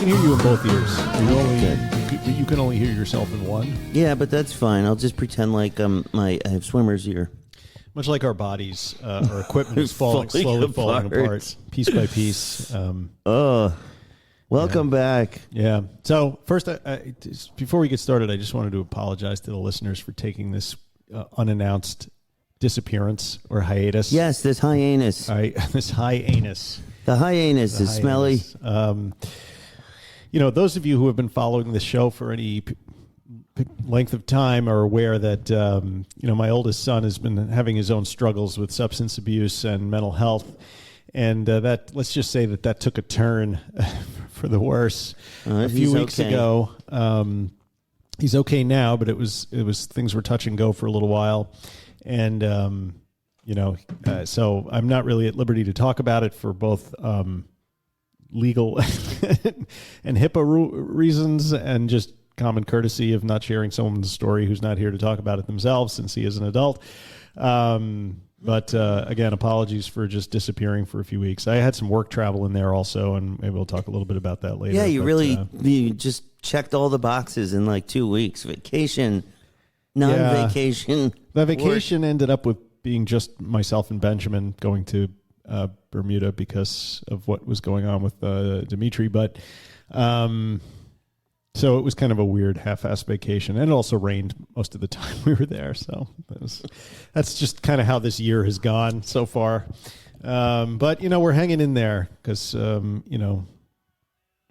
can hear you in both ears. You can only hear yourself in one. Yeah, but that's fine. I'll just pretend like I have swimmer's ear. Much like our bodies, our equipment is slowly falling apart, piece by piece. Welcome back. Yeah. So first, before we get started, I just wanted to apologize to the listeners for taking this unannounced disappearance or hiatus. Yes, this hyenas. This hyenas. The hyenas is smelly. Those of you who have been following the show for any length of time are aware that, my oldest son has been having his own struggles with substance abuse and mental health. And let's just say that took a turn for the worse a few weeks ago. He's okay now, but it was things were touch and go for a little while. And, so I'm not really at liberty to talk about it for both legal and HIPAA reasons and just common courtesy of not sharing someone's story who's not here to talk about it themselves since he is an adult. But again, apologies for just disappearing for a few weeks. I had some work travel in there also, and maybe we'll talk a little bit about that later. Yeah, you just checked all the boxes in like 2 weeks. Vacation, non-vacation. Yeah. The vacation ended up with being just myself and Benjamin going to Bermuda because of what was going on with Dimitri. But so it was kind of a weird half-assed vacation, and it also rained most of the time we were there. So that's just kind of how this year has gone so far. But we're hanging in there because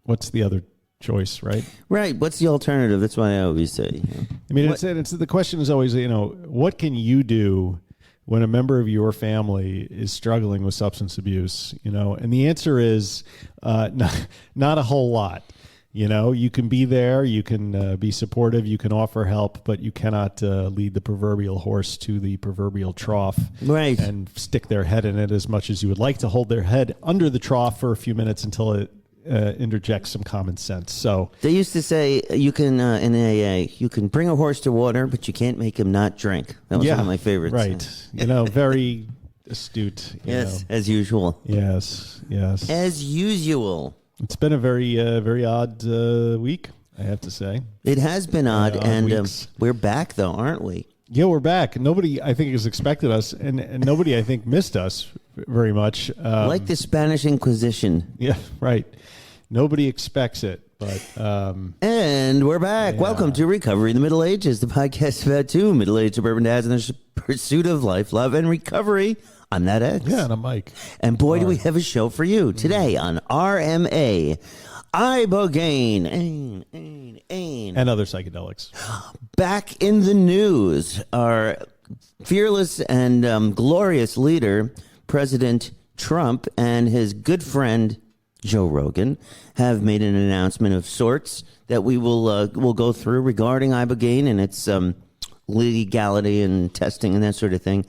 what's the other choice, right? Right. What's the alternative? That's why I always say. I mean, it's the question is always, what can you do when a member of your family is struggling with substance abuse? And the answer is not a whole lot. You can be there, you can be supportive, you can offer help, but you cannot lead the proverbial horse to the proverbial trough, right? And stick their head in it as much as you would like to hold their head under the trough for a few minutes until it interjects some common sense. So they used to say you can in AA you can bring a horse to water, but you can't make him not drink. That was one of my favorites. Right? Very astute. Yes, as usual. Yes, as usual. It's been a very odd week, I have to say. It has been odd, and we're back, though, aren't we? Yeah, we're back. Nobody, I think, has expected us, and nobody, I think, missed us very much. Like the Spanish Inquisition. Yeah, right. Nobody expects it, but... and we're back. Yeah. Welcome to Recovery in the Middle Ages, the podcast about two middle-aged suburban dads in the pursuit of life, love, and recovery. I'm Natx. Yeah, and I'm Mike. And boy, do we have a show for you today on RMA. Ibogaine. And other psychedelics. Back in the news, our fearless and glorious leader, President Trump, and his good friend, Joe Rogan, have made an announcement of sorts that we will go through regarding Ibogaine and its legality and testing and that sort of thing.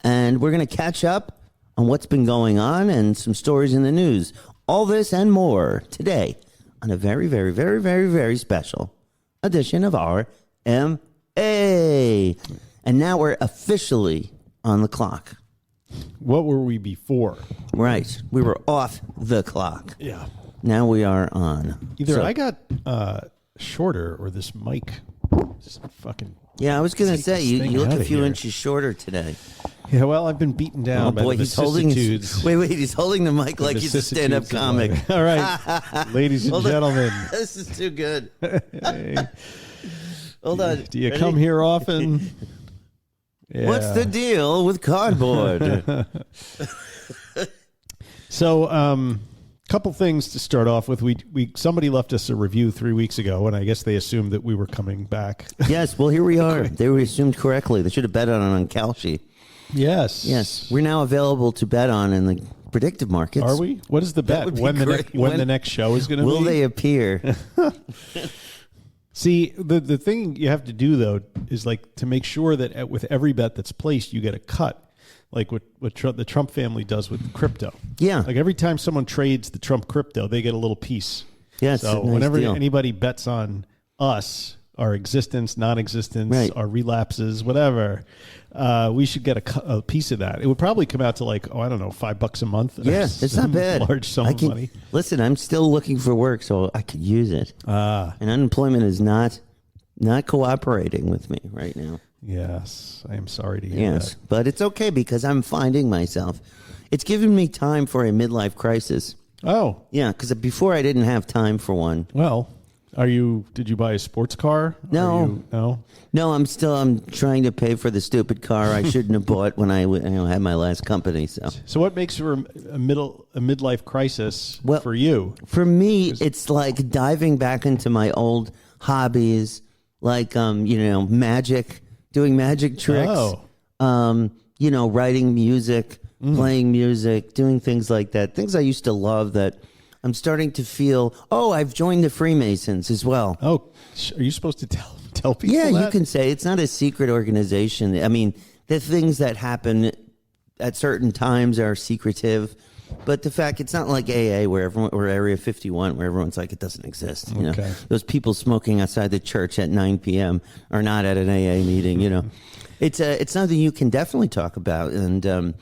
And we're going to catch up on what's been going on and some stories in the news. All this and more today on a very, very, very, very, very special edition of RMA. And now we're officially on the clock. What were we before? Right. We were off the clock. Yeah. Now we are on. Either I got shorter or this mic just fucking... Yeah, I was going to say, you look a few inches shorter today. Yeah, well, I've been beaten down by the vicissitudes. Wait, he's holding the mic like he's a stand-up comic. All right, ladies and gentlemen. This is too good. Hey. Hold on. Do you come here often? Yeah. What's the deal with cardboard? So, couple things to start off with. Somebody left us a review 3 weeks ago, and I guess they assumed that we were coming back. Yes, well, here we are. They were assumed correctly. They should have bet on Kalshi. Yes. We're now available to bet on in the predictive markets. Are we? What is the bet? When the next show is going to be? Will they appear? See, the thing you have to do, though, is like to make sure that with every bet that's placed, you get a cut. Like what the Trump family does with crypto. Yeah. Like every time someone trades the Trump crypto, they get a little piece. Yes. So nice whenever deal. anybody bets on us our existence, non-existence, Right. our relapses, whatever. We should get a piece of that. It would probably come out to like, I don't know, $5 a month. Yeah, it's not bad. Large sum of money. Listen, I'm still looking for work, so I could use it. And unemployment is not cooperating with me right now. Yes, I am sorry to hear that. But it's okay because I'm finding myself. It's given me time for a midlife crisis. Oh. Yeah, because before I didn't have time for one. Well, did you buy a sports car? No. No, I'm trying to pay for the stupid car I shouldn't have bought when I had my last company. So what makes for a midlife crisis for you? For me, it's like diving back into my old hobbies, like, magic, doing magic tricks, writing music, playing music, doing things like that. Things I used to love that I'm starting to feel, I've joined the Freemasons as well. Oh, are you supposed to tell people that? Yeah, you can say it's not a secret organization. I mean, the things that happen at certain times are secretive, but the fact it's not like AA or Area 51 where everyone's like, it doesn't exist. You know, those people smoking outside the church at 9 p.m. are not at an AA meeting. You know, it's something you can definitely talk about, and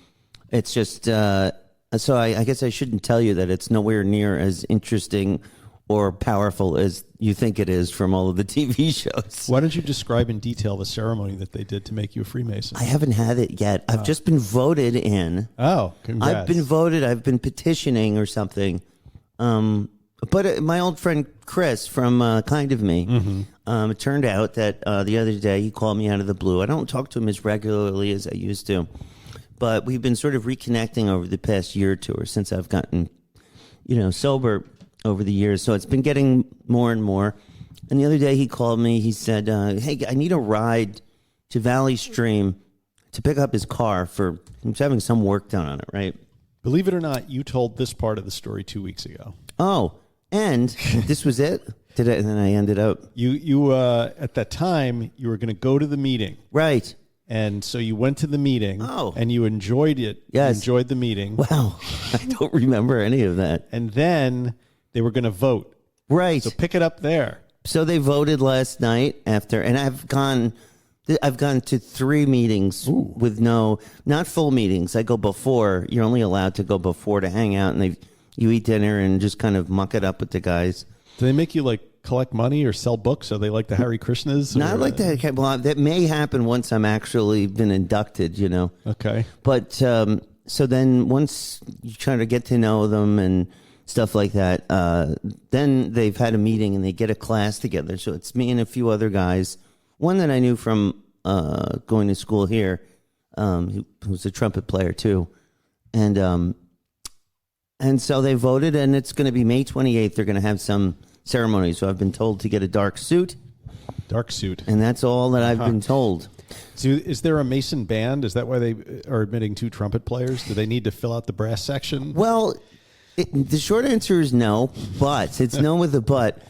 it's just so I guess I shouldn't tell you that it's nowhere near as interesting or powerful as you think it is from all of the TV shows. Why don't you describe in detail the ceremony that they did to make you a Freemason? I haven't had it yet. I've just been voted in. Oh, congrats. I've been voted. I've been petitioning or something. But my old friend Chris from Kind of Me, it turned out that the other day he called me out of the blue. I don't talk to him as regularly as I used to, but we've been sort of reconnecting over the past year or two, or since I've gotten, sober over the years. So it's been getting more and more. And the other day he called me. He said, hey, I need a ride to Valley Stream to pick up his car he's having some work done on it, right? Believe it or not, you told this part of the story 2 weeks ago. Oh, and this was it? And then I ended up... You at that time, you were going to go to the meeting. Right. And so you went to the meeting. Oh. And you enjoyed it. Yes. You enjoyed the meeting. Wow. I don't remember any of that. And then they were going to vote. Right. So pick it up there. So they voted last night after, and I've gone to 3 meetings with not full meetings. I go before. You're only allowed to go before to hang out, and you eat dinner and just kind of muck it up with the guys. Do they make you collect money or sell books? Are they like the Hare Krishnas? Not like that. Well, that may happen once I'm actually been inducted, Okay. But so then once you try to get to know them and stuff like that, then they've had a meeting and they get a class together. So it's me and a few other guys. One that I knew from going to school here, who was a trumpet player too. And so they voted, and it's going to be May 28th. They're going to have some ceremony. So I've been told to get a dark suit. Dark suit. And that's all that I've been told. So is there a Mason band? Is that why they are admitting 2 trumpet players? Do they need to fill out the brass section? Well, the short answer is no, but it's no with a but.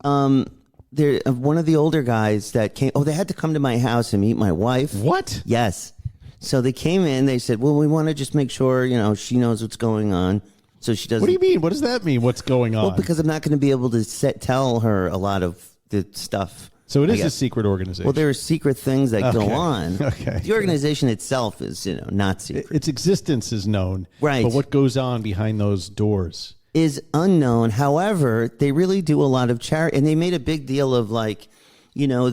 One of the older guys that came, they had to come to my house and meet my wife. What? Yes. So they came in, they said, well, we want to just make sure, she knows what's going on. So she doesn't. What do you mean? What does that mean? What's going on? Well, because I'm not going to be able to tell her a lot of the stuff. So it is a secret organization. Well, there are secret things that go on. Okay. The organization itself is, not secret. Its existence is known. Right. But what goes on behind those doors is unknown. However, they really do a lot of charity, and they made a big deal of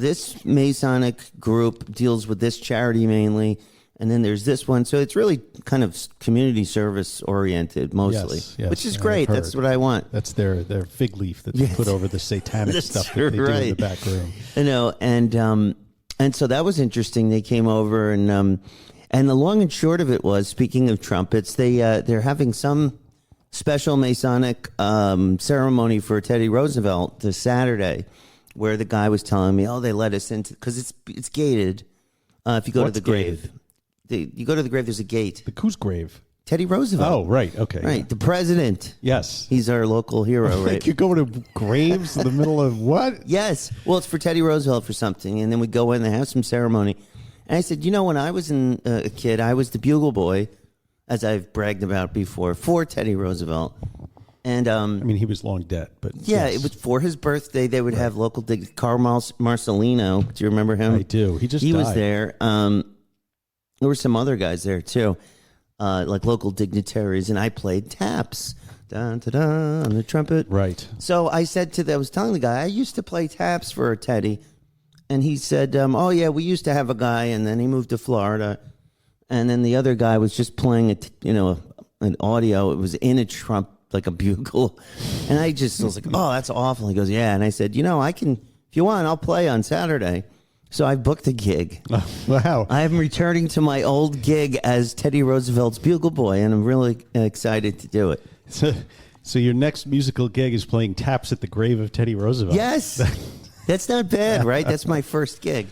this Masonic group deals with this charity mainly, and then there's this one. So it's really kind of community service oriented mostly, yes, which is great. That's what I want. That's their fig leaf that they put over the satanic stuff that they do in the back room. And so that was interesting. They came over, and the long and short of it was, speaking of trumpets, they're having some special Masonic ceremony for Teddy Roosevelt this Saturday, where the guy was telling me, they let us into, because it's gated. If you go to the grave, you go to the grave, there's a gate. Whose grave? Teddy Roosevelt. Oh, right. Okay. Right. The president. Yes. He's our local hero, right? You go to graves in the middle of what? Yes. Well, it's for Teddy Roosevelt for something. And then we go in, they have some ceremony. And I said, when I was a kid, I was the bugle boy, as I've bragged about before, for Teddy Roosevelt. And I mean, he was long dead, but yeah, yes. it was for his birthday. They would have local Carl Marcelino. Do you remember him? I do. He He died. was there. There were some other guys there too, like local dignitaries, and I played taps, dun, dun, dun, on the trumpet. Right. So I was telling the guy I used to play taps for Teddy, and he said, "Oh yeah, we used to have a guy, and then he moved to Florida, and then the other guy was just playing an audio. It was in a trump." Like a bugle. And I was like, oh, that's awful. He goes, yeah. And I said, I can, if you want, I'll play on Saturday. So I booked a gig. Wow. I'm returning to my old gig as Teddy Roosevelt's bugle boy, and I'm really excited to do it. So your next musical gig is playing taps at the grave of Teddy Roosevelt. Yes. That's not bad, right? That's my first gig.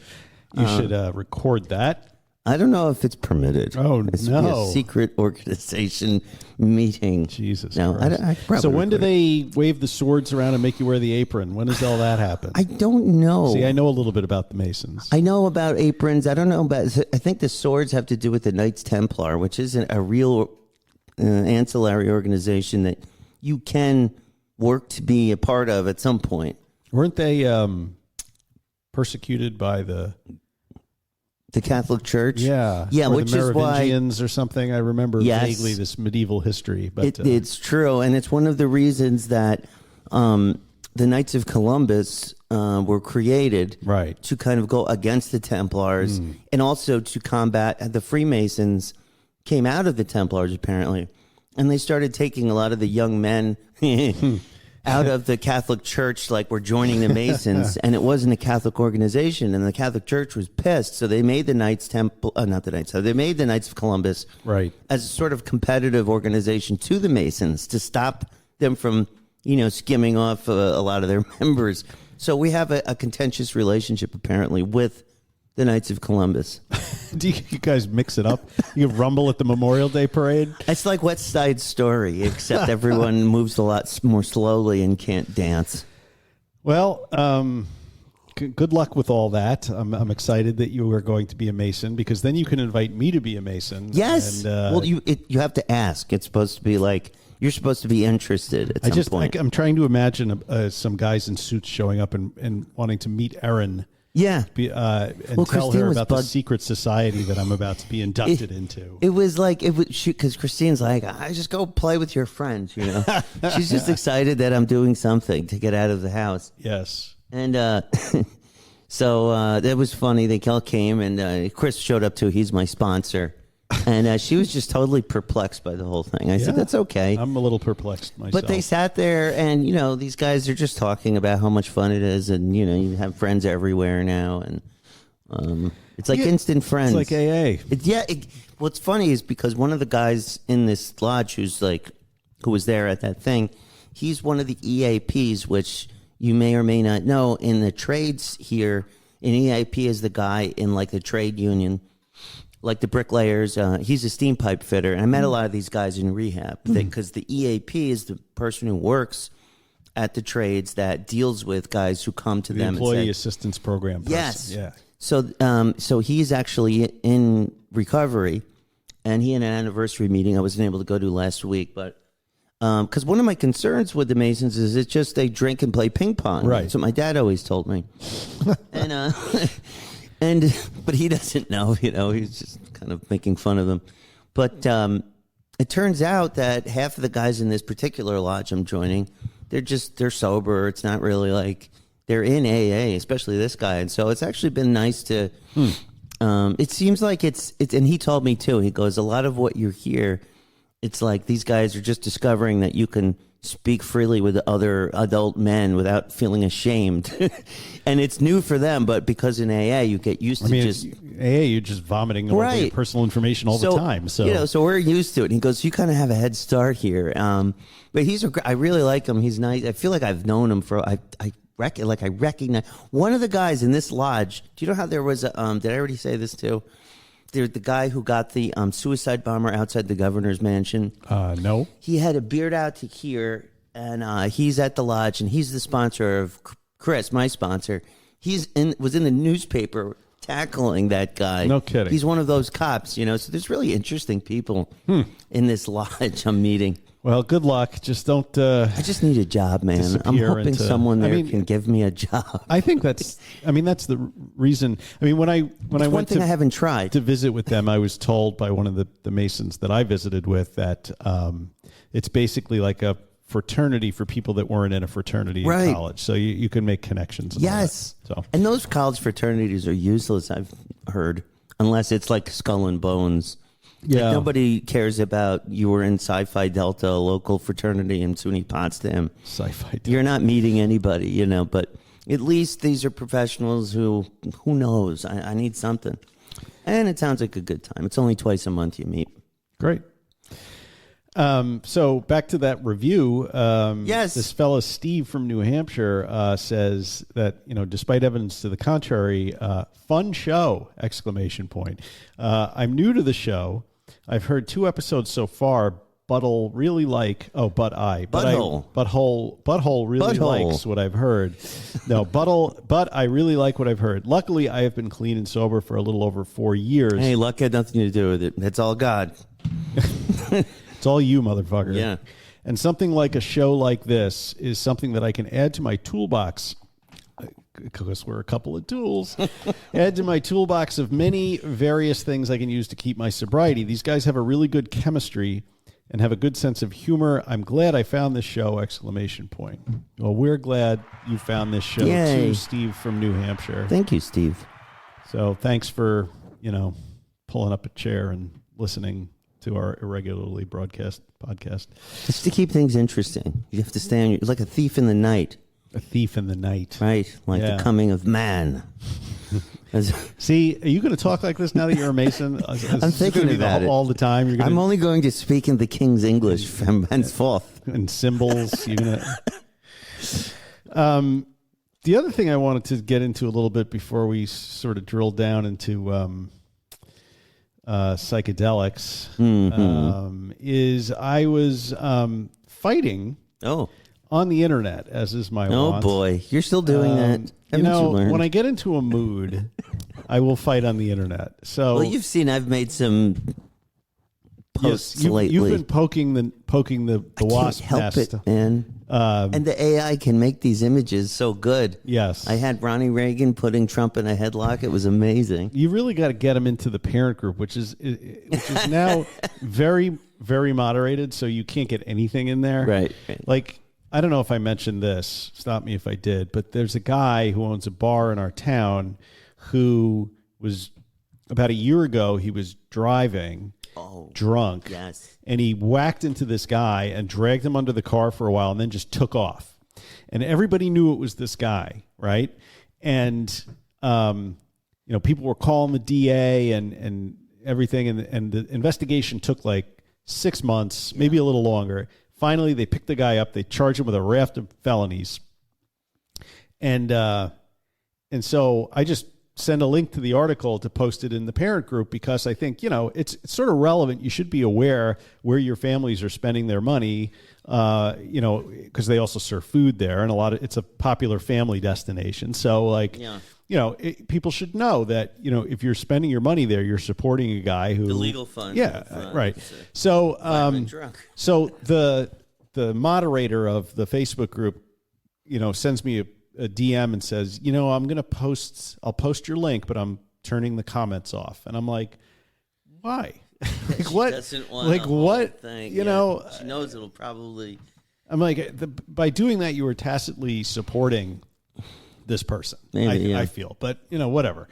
You should record that. I don't know if it's permitted. Oh, It's no. a secret organization meeting. Jesus No, Christ. I probably So when do record they wave the swords around and make you wear the apron? When does all that happen? I don't know. See, I know a little bit about the Masons. I know about aprons. I don't know about. I think the swords have to do with the Knights Templar, which is a real ancillary organization that you can work to be a part of at some point. Weren't they persecuted by the Catholic Church? Yeah, Yeah, or which the is why Merovingians or something? I remember vaguely this medieval history, but it's true, and it's one of the reasons that the Knights of Columbus were created, right, to kind of go against the Templars, and also to combat the Freemasons. Came out of the Templars apparently, and they started taking a lot of the young men out of the Catholic Church, like we're joining the Masons, and it wasn't a Catholic organization, and the Catholic Church was pissed, so they made the Knights they made the Knights of Columbus, right, as a sort of competitive organization to the Masons to stop them from, skimming off a lot of their members. So we have a contentious relationship apparently with the Knights of Columbus. Do you guys mix it up? You rumble at the Memorial Day parade? It's like West Side Story, except everyone moves a lot more slowly and can't dance. Well, good luck with all that. I'm excited that you are going to be a Mason, because then you can invite me to be a Mason. Yes. And, you have to ask. It's supposed to be like, you're supposed to be interested at some point. I'm trying to imagine some guys in suits showing up and wanting to meet Erin. Yeah. And tell her about the secret society that I'm about to be inducted into. It was like, because Christine's like, I just go play with your friends, She's just excited that I'm doing something to get out of the house. Yes. And so that was funny. They all came, and Chris showed up too. He's my sponsor. And she was just totally perplexed by the whole thing. I said, that's okay. I'm a little perplexed myself. But they sat there, and, these guys are just talking about how much fun it is. And, you have friends everywhere now. And it's like instant friends. It's like AA. What's funny is because one of the guys in this lodge who was there at that thing, he's one of the EAPs, which you may or may not know. In the trades here, an EAP is the guy in like the trade union, like the bricklayers. He's a steam pipe fitter. And I met a lot of these guys in rehab because the EAP is the person who works at the trades that deals with guys who come to them. Employee assistance program person. Yes. Yeah. So he's actually in recovery, and he had an anniversary meeting I wasn't able to go to last week. But because one of my concerns with the Masons is it's just they drink and play ping pong. Right. That's what my dad always told me. And but he doesn't know, he's just kind of making fun of them. But it turns out that half of the guys in this particular lodge I'm joining, they're sober. It's not really like they're in AA, especially this guy. And so it's actually been nice to, it seems like it's, and he told me too, he goes, a lot of what you hear, it's like these guys are just discovering that you can speak freely with other adult men without feeling ashamed. And it's new for them, but because in AA you get used to AA, you're just vomiting all over your personal information all the time. So so we're used to it. And he goes, you kind of have a head start here. But I really like him. He's nice. I feel like I've known him I recognize one of the guys in this lodge. Do you know how there was a, did I already say this too? The guy who got the suicide bomber outside the governor's mansion. No. He had a beard out to here, and he's at the lodge, and he's the sponsor of Chris, my sponsor. Was in the newspaper tackling that guy. No kidding. He's one of those cops, So there's really interesting people in this lodge I'm meeting. Well, good luck. Just don't. I just need a job, man. I'm disappear hoping into- someone there I mean, can give me a job. I think that's. I mean, that's the reason. I mean, when I One went thing I to haven't tried. visit with them, I was told by one of the Masons that I visited with that it's basically like a fraternity for people that weren't in a fraternity in Right. college. So you can make connections. And all Yes. that. So And those college fraternities are useless, I've heard, unless it's like Skull and Bones. Yeah. Like nobody cares about you were in Sci-Fi Delta, a local fraternity in SUNY Potsdam. sci-fi. You're not meeting anybody, but at least these are professionals who knows? I need something. And it sounds like a good time. It's only twice a month you meet. Great. So back to that review. Yes. This fella Steve from New Hampshire says that despite evidence to the contrary, fun show! ! I'm new to the show. I've heard 2 episodes so far. Butthole really like. Oh, butthole really Butthole. likes what I've heard. No, but I really like what I've heard. Luckily, I have been clean and sober for a little over 4 years. Hey, luck had nothing to do with it. That's all God. It's all you, motherfucker. Yeah. And something like a show like this is something that I can add to my toolbox. Because we're a couple of tools. Add to my toolbox of many various things I can use to keep my sobriety. These guys have a really good chemistry and have a good sense of humor. I'm glad I found this show! ! Well, we're glad you found this show Yay. too, Steve from New Hampshire. Thank you, Steve. So thanks for, pulling up a chair and listening to our irregularly broadcast podcast. Just to keep things interesting. You have to stay on your... It's like a thief in the night. A thief in the night. Right? Like Yeah. the coming of man. See, are you going to talk like this now that you're a Mason? I'm thinking about it. All the time. You're I'm going only going to speak in the King's English from henceforth. and symbols. You're going to. The other thing I wanted to get into a little bit before we sort of drill down into psychedelics is I was fighting Oh. on the internet, as is my Oh, wont. boy. You're still doing that. Haven't you learned? When I get into a mood, I will fight on the internet. So Well, you've seen I've made some posts lately. You've been poking the wasp Can't help nest. it, man. And the AI can make these images so good. Yes. I had Ronnie Reagan putting Trump in a headlock. It was amazing. You really got to get him into the parent group, which is now very, very moderated, so you can't get anything in there. Right. Like, I don't know if I mentioned this. Stop me if I did. But there's a guy who owns a bar in our town who was, about a year ago, he was driving drunk. Yes. And he whacked into this guy and dragged him under the car for a while and then just took off. And everybody knew it was this guy, right? And, people were calling the DA and everything. And the investigation took like 6 months, maybe a little longer. Finally, they picked the guy up. They charged him with a raft of felonies. And so I just send a link to the article to post it in the parent group because I think, it's sort of relevant. You should be aware where your families are spending their money, because they also serve food there. And it's a popular family destination. So people should know that, if you're spending your money there, you're supporting a guy who... The legal fund. Yeah, right. So, so the moderator of the Facebook group, sends me a DM and says, I'll post your link, but I'm turning the comments off. And I'm like, why? Like what? Doesn't want like a whole what? thing. She knows it'll probably... I'm like, by doing that, you were tacitly supporting this person. Maybe, I feel, but whatever.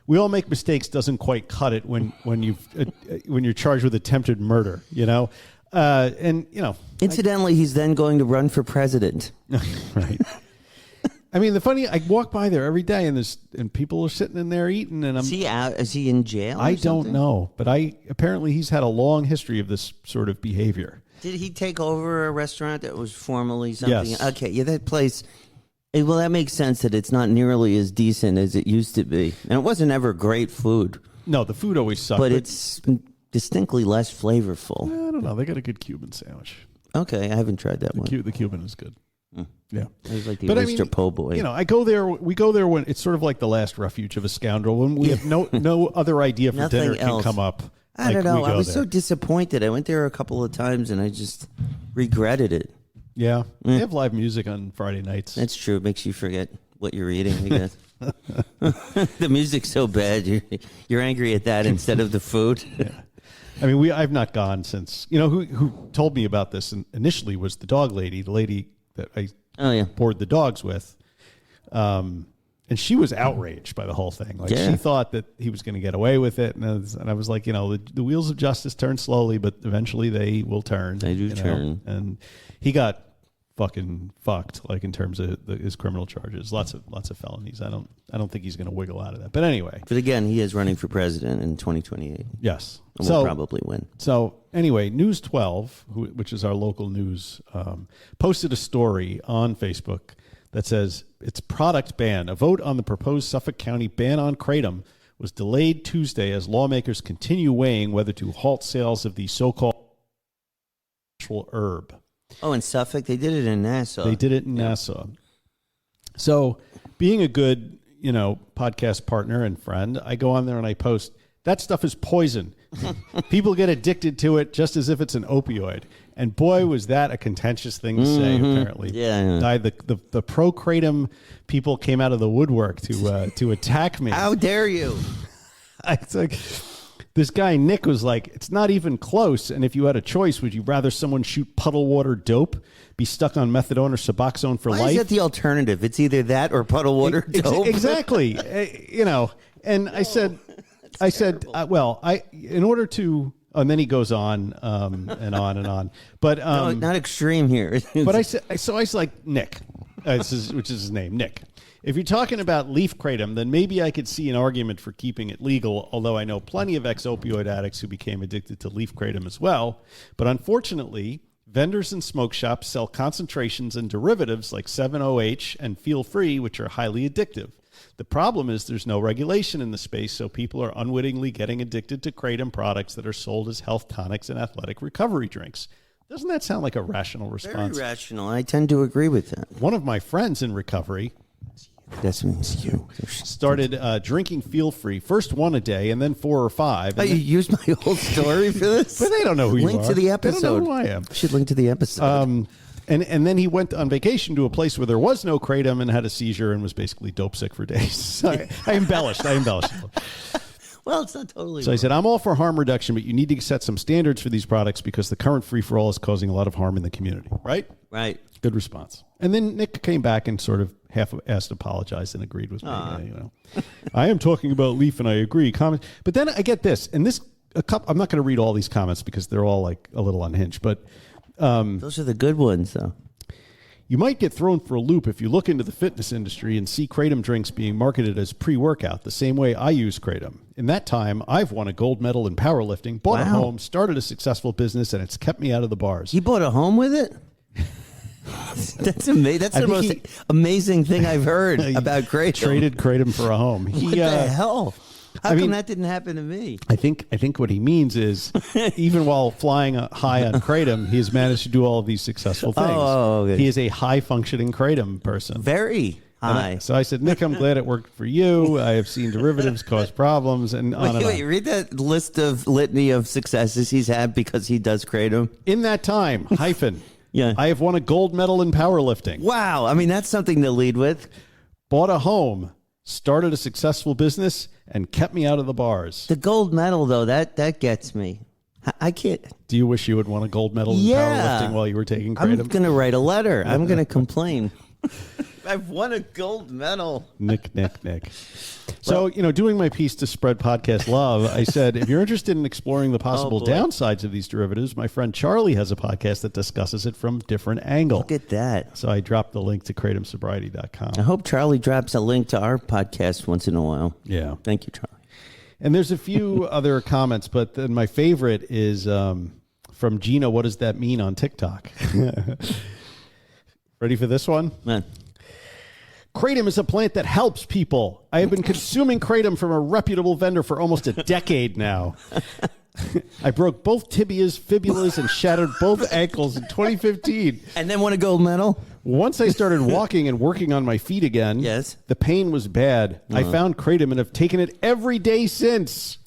We all make mistakes. Doesn't quite cut it when you're charged with attempted murder. Incidentally, he's then going to run for president. Right. I mean, I walk by there every day, and people are sitting in there eating, and Is he out? Is he in jail? I don't know, but apparently he's had a long history of this sort of behavior. Did he take over a restaurant that was formerly something? Yes. Okay, yeah, that place. Well, that makes sense that it's not nearly as decent as it used to be, and it wasn't ever great food. No, the food always sucked. But it's distinctly less flavorful. I don't know. They got a good Cuban sandwich. Okay, I haven't tried that one. The Cuban is good. Yeah, it was like the oyster po' boy. I go there. We go there when it's sort of like the last refuge of a scoundrel when we have no other idea for Nothing dinner else. can come up. I don't know. I was so disappointed. I went there a couple of times and I just regretted it. Yeah. They have live music on Friday nights. That's true. It makes you forget what you're eating, I guess. The music's so bad. You're angry at that instead of the food. Yeah. I mean, I've not gone since, who told me about this initially was the dog lady, the lady that I board the dogs with. And she was outraged by the whole thing. Like she thought that he was going to get away with it. And I was like, the wheels of justice turn slowly, but eventually they will turn. They do turn. And he got fucking fucked, like in terms of his criminal charges. Lots of felonies. I don't think he's going to wiggle out of that. But anyway. But again, he is running for president in 2028. Yes. And will probably win. So anyway, News 12, which is our local news, posted a story on Facebook that says it's product ban. A vote on the proposed Suffolk County ban on Kratom was delayed Tuesday as lawmakers continue weighing whether to halt sales of the so-called natural herb. Oh, in Suffolk? They did it in Nassau. They did it in Nassau. So being a good, podcast partner and friend, I go on there and I post, that stuff is poison. People get addicted to it just as if it's an opioid. And boy, was that a contentious thing to say, apparently. Yeah. The pro-Kratom people came out of the woodwork to attack me. How dare you? It's like, this guy, Nick, was like, it's not even close. And if you had a choice, would you rather someone shoot puddle water dope, be stuck on methadone or Suboxone for life? Why is that the alternative? It's either that or puddle water dope. Exactly. And I said, in order to... And then he goes on and on and on. But no, not extreme here. But I was like, Nick, which is his name, Nick. If you're talking about leaf kratom, then maybe I could see an argument for keeping it legal, although I know plenty of ex-opioid addicts who became addicted to leaf kratom as well. But unfortunately, vendors and smoke shops sell concentrations and derivatives like 7-OH and Feel Free, which are highly addictive. The problem is there's no regulation in the space, so people are unwittingly getting addicted to kratom products that are sold as health tonics and athletic recovery drinks. Doesn't that sound like a rational response? Very rational. I tend to agree with that. One of my friends in recovery started drinking Feel Free, first one a day and then 4 or 5. You used my whole story for this? But they don't know who you are. Link to the episode. They don't know who I am. Should link to the episode. And then he went on vacation to a place where there was no kratom and had a seizure and was basically dope sick for days. So I embellished. Well, it's not totally So wrong. I said, I'm all for harm reduction, but you need to set some standards for these products because the current free-for-all is causing a lot of harm in the community. Right? Right. Good response. And then Nick came back and sort of half-assed apologized and agreed with me. I am talking about leaf and I agree. But then I get this, and I'm not going to read all these comments because they're all like a little unhinged, but those are the good ones, though. You might get thrown for a loop if you look into the fitness industry and see Kratom drinks being marketed as pre-workout the same way I use Kratom. In that time, I've won a gold medal in powerlifting, bought a home, started a successful business, and it's kept me out of the bars. You bought a home with it? That's amazing. That's the most amazing thing I've heard about Kratom. Traded Kratom for a home. What the hell? How come that didn't happen to me? I think what he means is, even while flying high on Kratom, he has managed to do all of these successful things. Okay. He is a high-functioning Kratom person. Very high. So I said, Nick, I'm glad it worked for you. I have seen derivatives cause problems, and on and on. Wait, read that litany of successes he's had because he does Kratom. In that time, yeah, I have won a gold medal in powerlifting. Wow. I mean, that's something to lead with. Bought a home, started a successful business, and kept me out of the bars. The gold medal, though, that gets me. I can't. Do you wish you had won a gold medal in powerlifting while you were taking Kratom? I'm going to write a letter. I'm going to complain. I've won a gold medal. Nick. So, doing my piece to spread podcast love, I said, if you're interested in exploring the possible downsides of these derivatives, my friend Charlie has a podcast that discusses it from a different angle. Look at that. So I dropped the link to kratomsobriety.com. I hope Charlie drops a link to our podcast once in a while. Yeah. Thank you, Charlie. And there's a few other comments, but then my favorite is from Gina, what does that mean on TikTok? Ready for this one? Man. Kratom is a plant that helps people. I have been consuming Kratom from a reputable vendor for almost a decade now. I broke both tibias, fibulas, and shattered both ankles in 2015. And then won a gold medal? Once I started walking and working on my feet again, yes, the pain was bad. I found Kratom and have taken it every day since.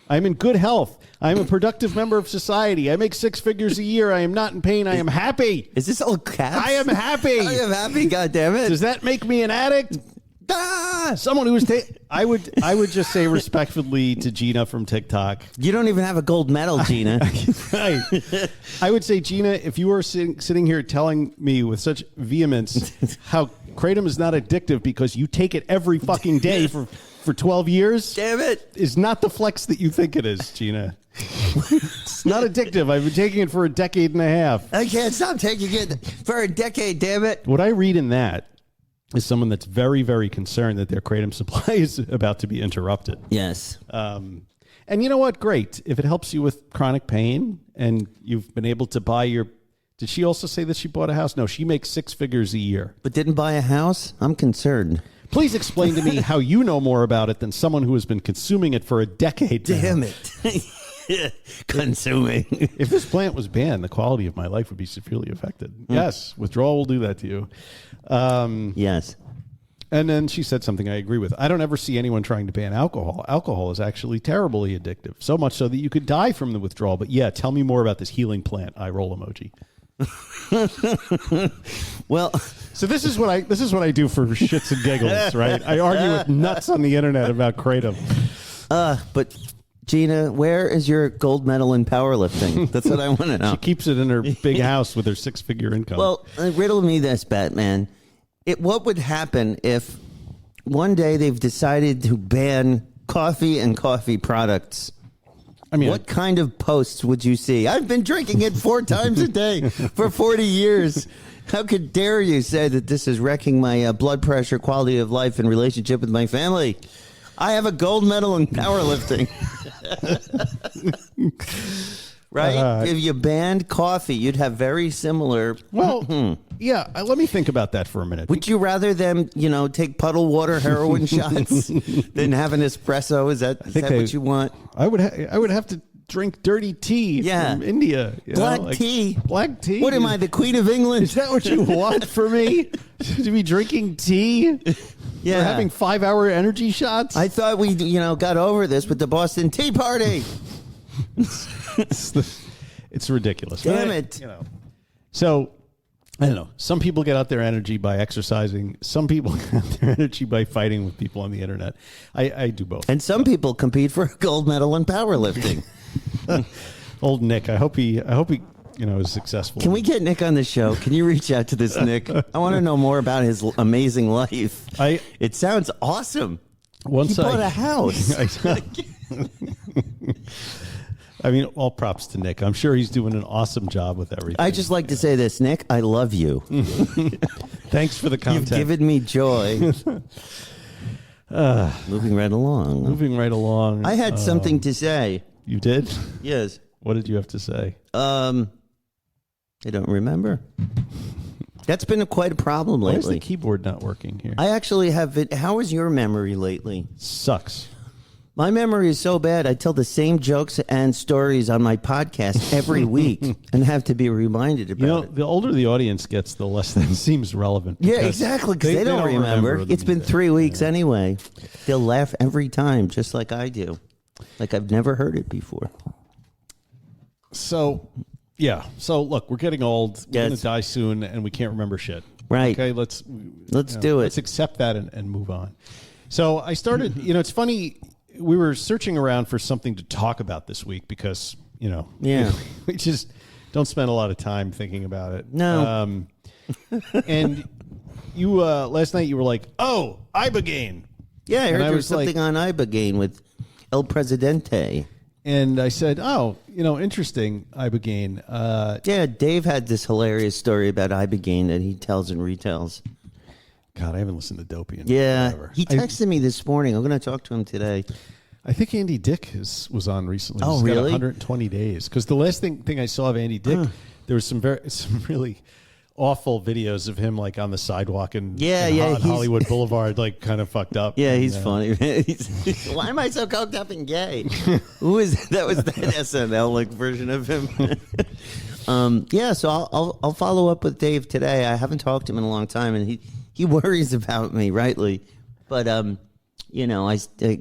I'm in good health. I'm a productive member of society. I make 6 figures a year. I am not in pain. I am happy. Is this all caps? I am happy. I am happy. God damn it! Does that make me an addict? Someone who was I would just say respectfully to Gina from TikTok. You don't even have a gold medal, Gina. I would say, Gina, if you were sitting here telling me with such vehemence how Kratom is not addictive because you take it every fucking day for 12 years. Damn it. Is not the flex that you think it is, Gina. It's not addictive. I've been taking it for a decade and a half. I can't stop taking it for a decade, damn it. What I read in that is someone that's very, very concerned that their Kratom supply is about to be interrupted. Yes. And you know what? Great. If it helps you with chronic pain and you've been able to buy your... Did she also say that she bought a house? No, she makes 6 figures a year. But didn't buy a house? I'm concerned. Please explain to me how you know more about it than someone who has been consuming it for a decade now. Damn it. Consuming. If this plant was banned, the quality of my life would be severely affected. Yes, withdrawal will do that to you. Yes. And then she said something I agree with. I don't ever see anyone trying to ban alcohol. Alcohol is actually terribly addictive, so much so that you could die from the withdrawal. But yeah, tell me more about this healing plant. Eye roll emoji. Well, so this is what I do for shits and giggles, right? I argue with nuts on the internet about Kratom. But Gina, where is your gold medal in powerlifting? That's what I want to know. She keeps it in her big house with her 6-figure income. Well, riddle me this, Batman. What would happen if one day they've decided to ban coffee and coffee products? I mean, what kind of posts would you see? I've been drinking it 4 times a day for 40 years. How could dare you say that this is wrecking my blood pressure, quality of life, and relationship with my family? I have a gold medal in powerlifting. Right? If you banned coffee, you'd have very similar. Well, yeah. Let me think about that for a minute. Would you rather them, take puddle water heroin shots than have an espresso? Is that what you want? I would have to drink dirty tea from India. Black tea. Black tea. What am I, the Queen of England? Is that what you want for me? To be drinking tea? Yeah. Or having 5-hour energy shots? I thought we, got over this with the Boston Tea Party. It's ridiculous. Damn it. So, I don't know. Some people get out their energy by exercising. Some people get out their energy by fighting with people on the internet. I do both. And some people compete for a gold medal in powerlifting. Old Nick. I hope he is successful. Can we get Nick on the show? Can you reach out to this Nick? I want to know more about his amazing life. It sounds awesome. He bought a house. I mean, all props to Nick. I'm sure he's doing an awesome job with everything. I just like to say this, Nick. I love you. Thanks for the content. You've given me joy. Moving right along. I had something to say. You did? Yes. What did you have to say? I don't remember. That's been quite a problem lately. Why is the keyboard not working here? I actually have it. How is your memory lately? Sucks. My memory is so bad, I tell the same jokes and stories on my podcast every week and have to be reminded about it. The older the audience gets, the less that seems relevant. Yeah, exactly, because they don't remember. It's been 3 weeks anyway. They'll laugh every time, just like I do. Like I've never heard it before. So, yeah. So, look, we're getting old. We're going to die soon, and we can't remember shit. Right. Okay, let's do it. Let's accept that and move on. So, I started, it's funny... We were searching around for something to talk about this week because, we just don't spend a lot of time thinking about it. No. And you, last night you were like, oh, Ibogaine. Yeah, I heard there was something on Ibogaine with El Presidente. And I said, oh, interesting, Ibogaine. Yeah, Dave had this hilarious story about Ibogaine that he tells and retells. God, I haven't listened to Dopey in forever. He texted me this morning. I'm going to talk to him today. I think Andy Dick was on recently. Oh, really? Got 120 days. Because the last thing I saw of Andy Dick, there was some really awful videos of him like on the sidewalk on Hollywood Boulevard, like kind of fucked up. Yeah, he's funny. Why am I so coked up and gay? That was that SNL like version of him. So I'll follow up with Dave today. I haven't talked to him in a long time, and he worries about me, rightly. But I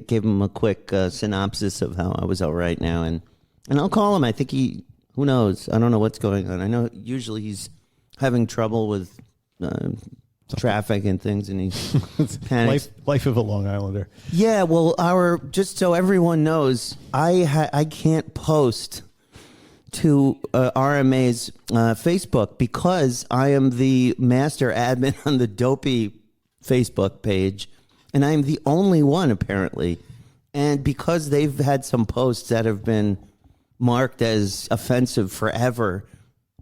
gave him a quick synopsis of how I was all right now, and I'll call him. I think who knows? I don't know what's going on. I know usually he's having trouble with traffic and things, and he's panics. Life of a Long Islander. Yeah, well, just so everyone knows, I can't post to RMA's Facebook because I am the master admin on the Dopey Facebook page, and I am the only one apparently. And because they've had some posts that have been marked as offensive forever,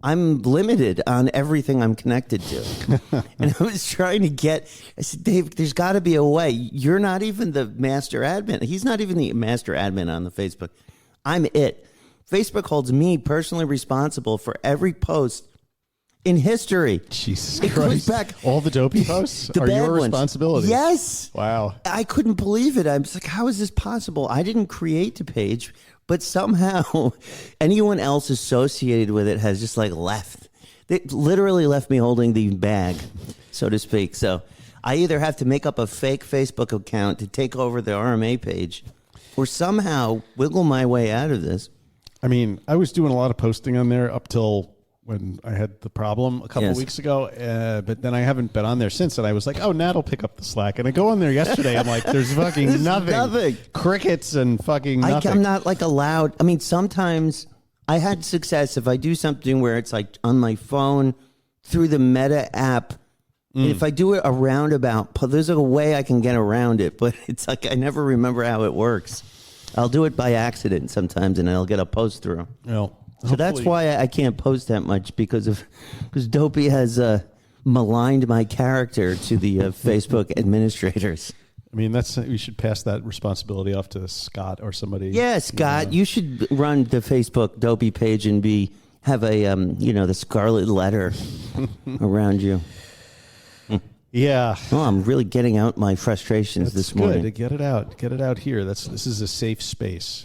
I'm limited on everything I'm connected to. And I was trying to I said, Dave, there's got to be a way. You're not even the master admin. He's not even the master admin on the Facebook. I'm it. Facebook holds me personally responsible for every post in history. Jesus It Christ. goes back. All the Dopey posts The are bad your ones. responsibility. Yes. Wow. I couldn't believe it. I was like, how is this possible? I didn't create the page, but somehow anyone else associated with it has just left. They literally left me holding the bag, so to speak. So I either have to make up a fake Facebook account to take over the RMA page or somehow wiggle my way out of this. I mean, I was doing a lot of posting on there up till when I had the problem a couple weeks ago, but then I haven't been on there since. And I was like, oh, Nat will pick up the slack. And I go on there yesterday. I'm like, there's fucking nothing. Crickets and fucking nothing. I'm not allowed. I mean, sometimes I had success if I do something where it's on my phone through the Meta app. And if I do it a roundabout, there's a way I can get around it. But it's I never remember how it works. I'll do it by accident sometimes, and I'll get a post through. Well, so that's why I can't post that much because Dopey has maligned my character to the Facebook administrators. I mean, we should pass that responsibility off to Scott or somebody. Yeah, Scott, you should run the Facebook Dopey page and have a the scarlet letter around you. Yeah. Oh, I'm really getting out my frustrations this morning. Good. Get it out here. This is a safe space.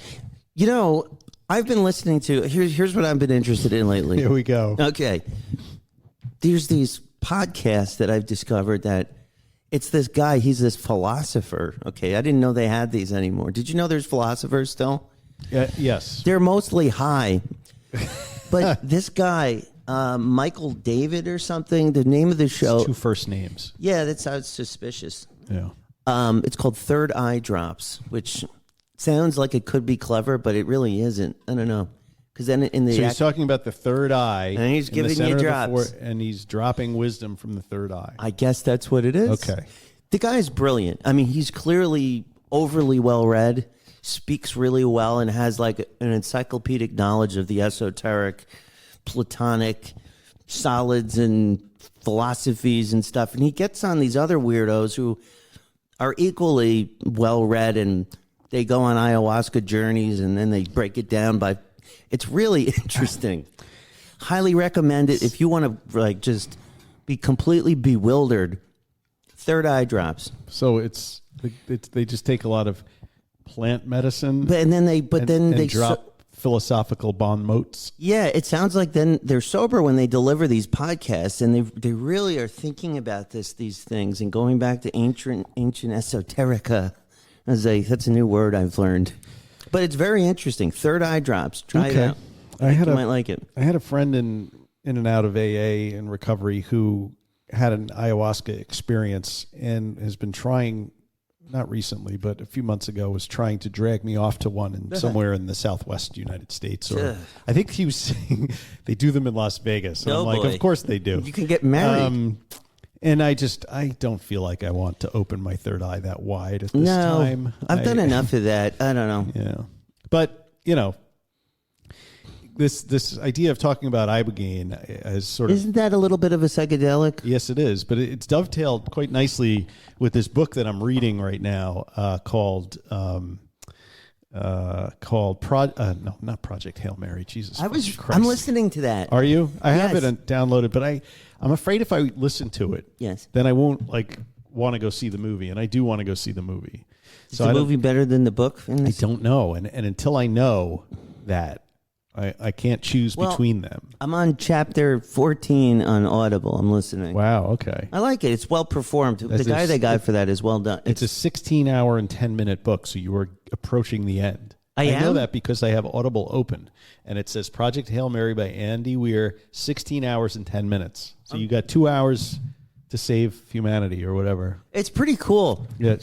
I've been listening to here's what I've been interested in lately. Here we go. Okay. There's these podcasts that I've discovered that it's this guy, he's this philosopher. Okay, I didn't know they had these anymore. Did you know there's philosophers still? Yes. They're mostly high. But this guy, Michael David or something, the name of the show. It's 2 first names. Yeah, that sounds suspicious. Yeah. It's called Third Eye Drops, which sounds like it could be clever, but it really isn't. I don't know. Because then he's talking about the third eye, and he's giving you drops, and he's dropping wisdom from the third eye. I guess that's what it is. Okay. The guy's brilliant. I mean, he's clearly overly well read, speaks really well, and has an encyclopedic knowledge of the esoteric, Platonic solids and philosophies and stuff. And he gets on these other weirdos who are equally well read, and they go on ayahuasca journeys, and then they break it down by. It's really interesting. Highly recommend it if you want to just be completely bewildered. Third Eye Drops. So they just take a lot of plant medicine, then they drop philosophical bon mots. Yeah, it sounds like then they're sober when they deliver these podcasts, and they really are thinking about these things and going back to ancient esoterica. That's a new word I've learned. But it's very interesting. Third Eye Drops. Try it out. You might like it. I had a friend in and out of AA and recovery who had an ayahuasca experience and has been trying, not recently, but a few months ago, was trying to drag me off to one somewhere in the Southwest United States. Or I think he was saying they do them in Las Vegas. And I'm like, of course they do. You can get married. And I don't feel like I want to open my third eye that wide at this time. I've done enough of that. I don't know. Yeah. But, this idea of talking about Ibogaine is sort of... Isn't that a little bit of a psychedelic? Yes, it is. But it's dovetailed quite nicely with this book that I'm reading right now called not Project Hail Mary. Jesus Christ. I'm listening to that. Are you? I have it downloaded, but I'm afraid if I listen to it, then I won't want to go see the movie, and I do want to go see the movie. Is the movie better than the book? I don't know, and until I know that, I can't choose between them. I'm on chapter 14 on Audible. I'm listening. Wow, okay. I like it. It's well performed. The guy they got for that is well done. It's a 16-hour and 10-minute book, so you are approaching the end. I know that because I have Audible open, and it says Project Hail Mary by Andy Weir, 16 hours and 10 minutes. So you got 2 hours to save humanity or whatever. It's pretty cool. Yeah,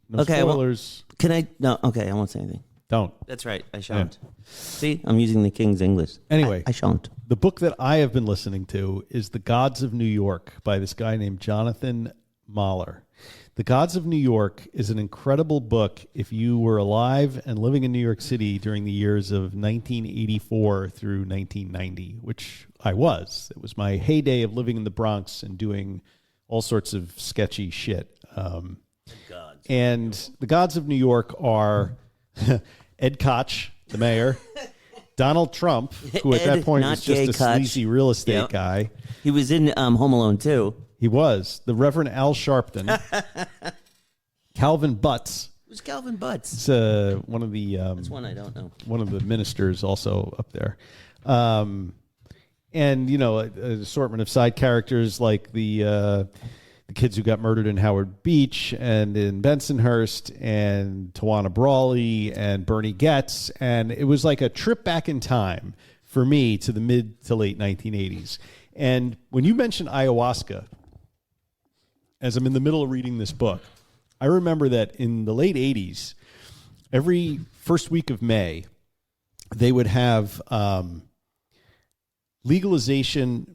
no spoilers. Well, can I? No, okay, I won't say anything. Don't. That's right. I shan't. Yeah. See, I'm using the King's English. Anyway, I shan't. The book that I have been listening to is The Gods of New York by this guy named Jonathan Mahler. The Gods of New York is an incredible book if you were alive and living in New York City during the years of 1984 through 1990, which I was. It was my heyday of living in the Bronx and doing all sorts of sketchy shit. And the Gods of New York are Ed Koch, the mayor, Donald Trump, who at that point was just a sleazy real estate guy. He was in Home Alone 2. He was. The Reverend Al Sharpton. Calvin Butts. Who's Calvin Butts? It's one of the... That's one I don't know. One of the ministers also up there. And, you know, an assortment of side characters like the kids who got murdered in Howard Beach and in Bensonhurst and Tawana Brawley and Bernie Getz. And it was like a trip back in time for me to the mid to late 1980s. And when you mentioned ayahuasca, as I'm in the middle of reading this book, I remember that in the late 80s, every first week of May, they would have marijuana legalization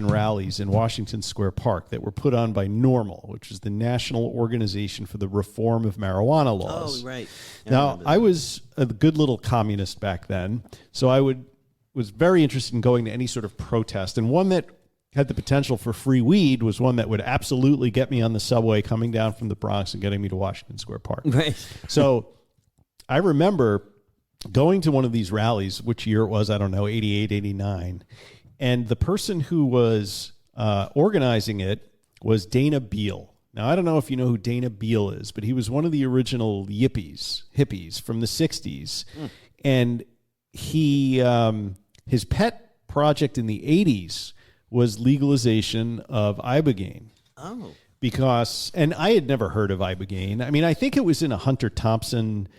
rallies in Washington Square Park that were put on by NORML, which is the National Organization for the Reform of Marijuana Laws. Oh, right. Now, I was a good little communist back then, so I was very interested in going to any sort of protest, and one that had the potential for free weed was one that would absolutely get me on the subway coming down from the Bronx and getting me to Washington Square Park. Right. So I remember going to one of these rallies, which year it was, I don't know, 88, 89. And the person who was organizing it was Dana Beal. Now, I don't know if you know who Dana Beal is, but he was one of the original hippies from the 60s. And he his pet project in the 80s was legalization of Ibogaine. Oh. Because, and I had never heard of Ibogaine. I mean, I think it was in a Hunter Thompson...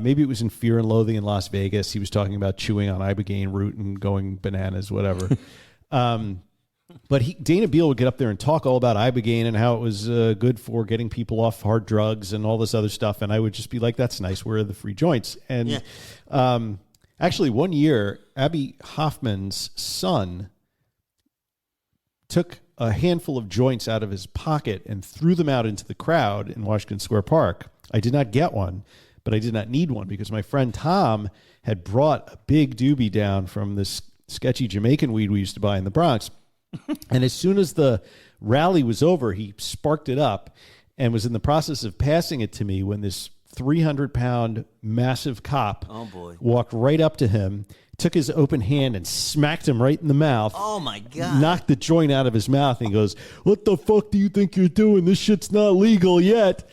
maybe it was in Fear and Loathing in Las Vegas. He was talking about chewing on Ibogaine root and going bananas, whatever. But Dana Beal would get up there and talk all about Ibogaine and how it was good for getting people off hard drugs and all this other stuff. And I would just be like, that's nice. Where are the free joints? And actually, one year, Abby Hoffman's son took a handful of joints out of his pocket and threw them out into the crowd in Washington Square Park. I did not get one, but I did not need one because my friend Tom had brought a big doobie down from this sketchy Jamaican weed we used to buy in the Bronx. And as soon as the rally was over, he sparked it up and was in the process of passing it to me when this 300-pound massive cop walked right up to him, took his open hand and smacked him right in the mouth. Oh, my God. Knocked the joint out of his mouth and he goes, "What the fuck do you think you're doing? This shit's not legal yet."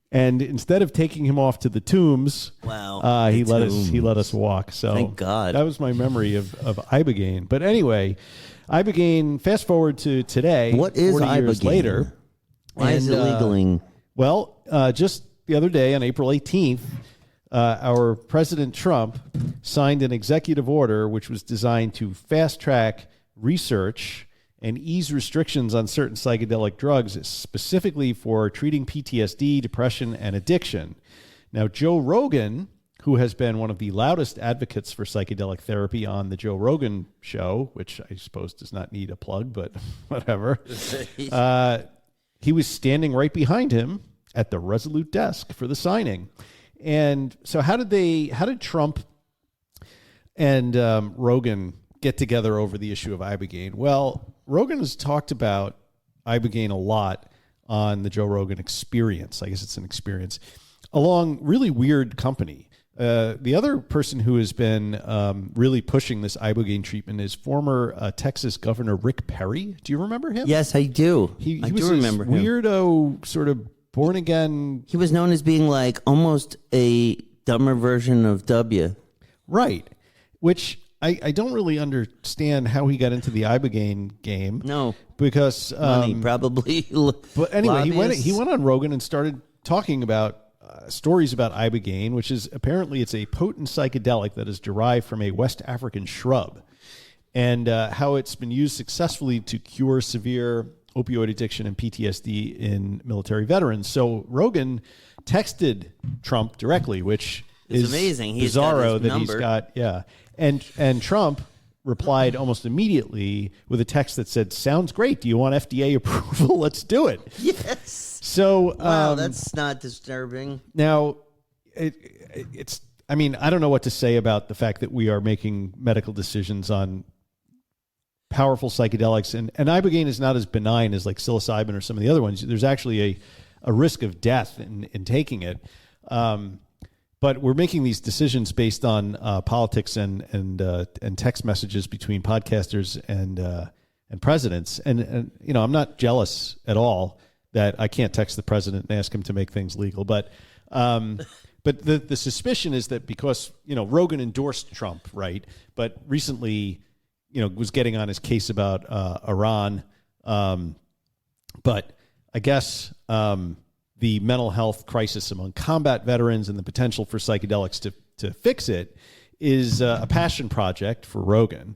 And instead of taking him off to the tombs, he let us walk. So thank God. That was my memory of Ibogaine. But anyway, Ibogaine, fast forward to today. What is 40 years Ibogaine? Later. Why is it legaling? Well, just the other day on April 18th, our President Trump signed an executive order which was designed to fast-track research and ease restrictions on certain psychedelic drugs, specifically for treating PTSD, depression, and addiction. Now, Joe Rogan, who has been one of the loudest advocates for psychedelic therapy on the Joe Rogan show, which I suppose does not need a plug, but whatever, he was standing right behind him at the Resolute desk for the signing. And so how did Trump and Rogan get together over the issue of Ibogaine? Well, Rogan has talked about Ibogaine a lot on the Joe Rogan Experience. I guess it's an experience, along really weird company. The other person who has been really pushing this Ibogaine treatment is former Texas Governor Rick Perry. Do you remember him? Yes, I do. He I was do remember him. Weirdo, sort of born again. He was known as being like almost a dumber version of W. Right. Which I don't really understand how he got into the Ibogaine game. No. Because Money, probably. But anyway, lobbyists. he went on Rogan and started talking about stories about Ibogaine, which is apparently it's a potent psychedelic that is derived from a West African shrub, and how it's been used successfully to cure severe opioid addiction and PTSD in military veterans. So Rogan texted Trump directly, which It's is amazing. He's bizarro got his that he's number. got, yeah. And Trump replied almost immediately with a text that said, "Sounds great. Do you want FDA approval? Let's do it." Yes. So Wow, that's not disturbing. now it's. I mean, I don't know what to say about the fact that we are making medical decisions on powerful psychedelics, and Ibogaine is not as benign as like psilocybin or some of the other ones. There's actually a risk of death in taking it. But we're making these decisions based on politics and text messages between podcasters and presidents. And you know, I'm not jealous at all that I can't text the president and ask him to make things legal. But the suspicion is that because, you know, Rogan endorsed Trump, right? But recently, you know, was getting on his case about Iran. But I guess the mental health crisis among combat veterans and the potential for psychedelics to fix it is a passion project for Rogan.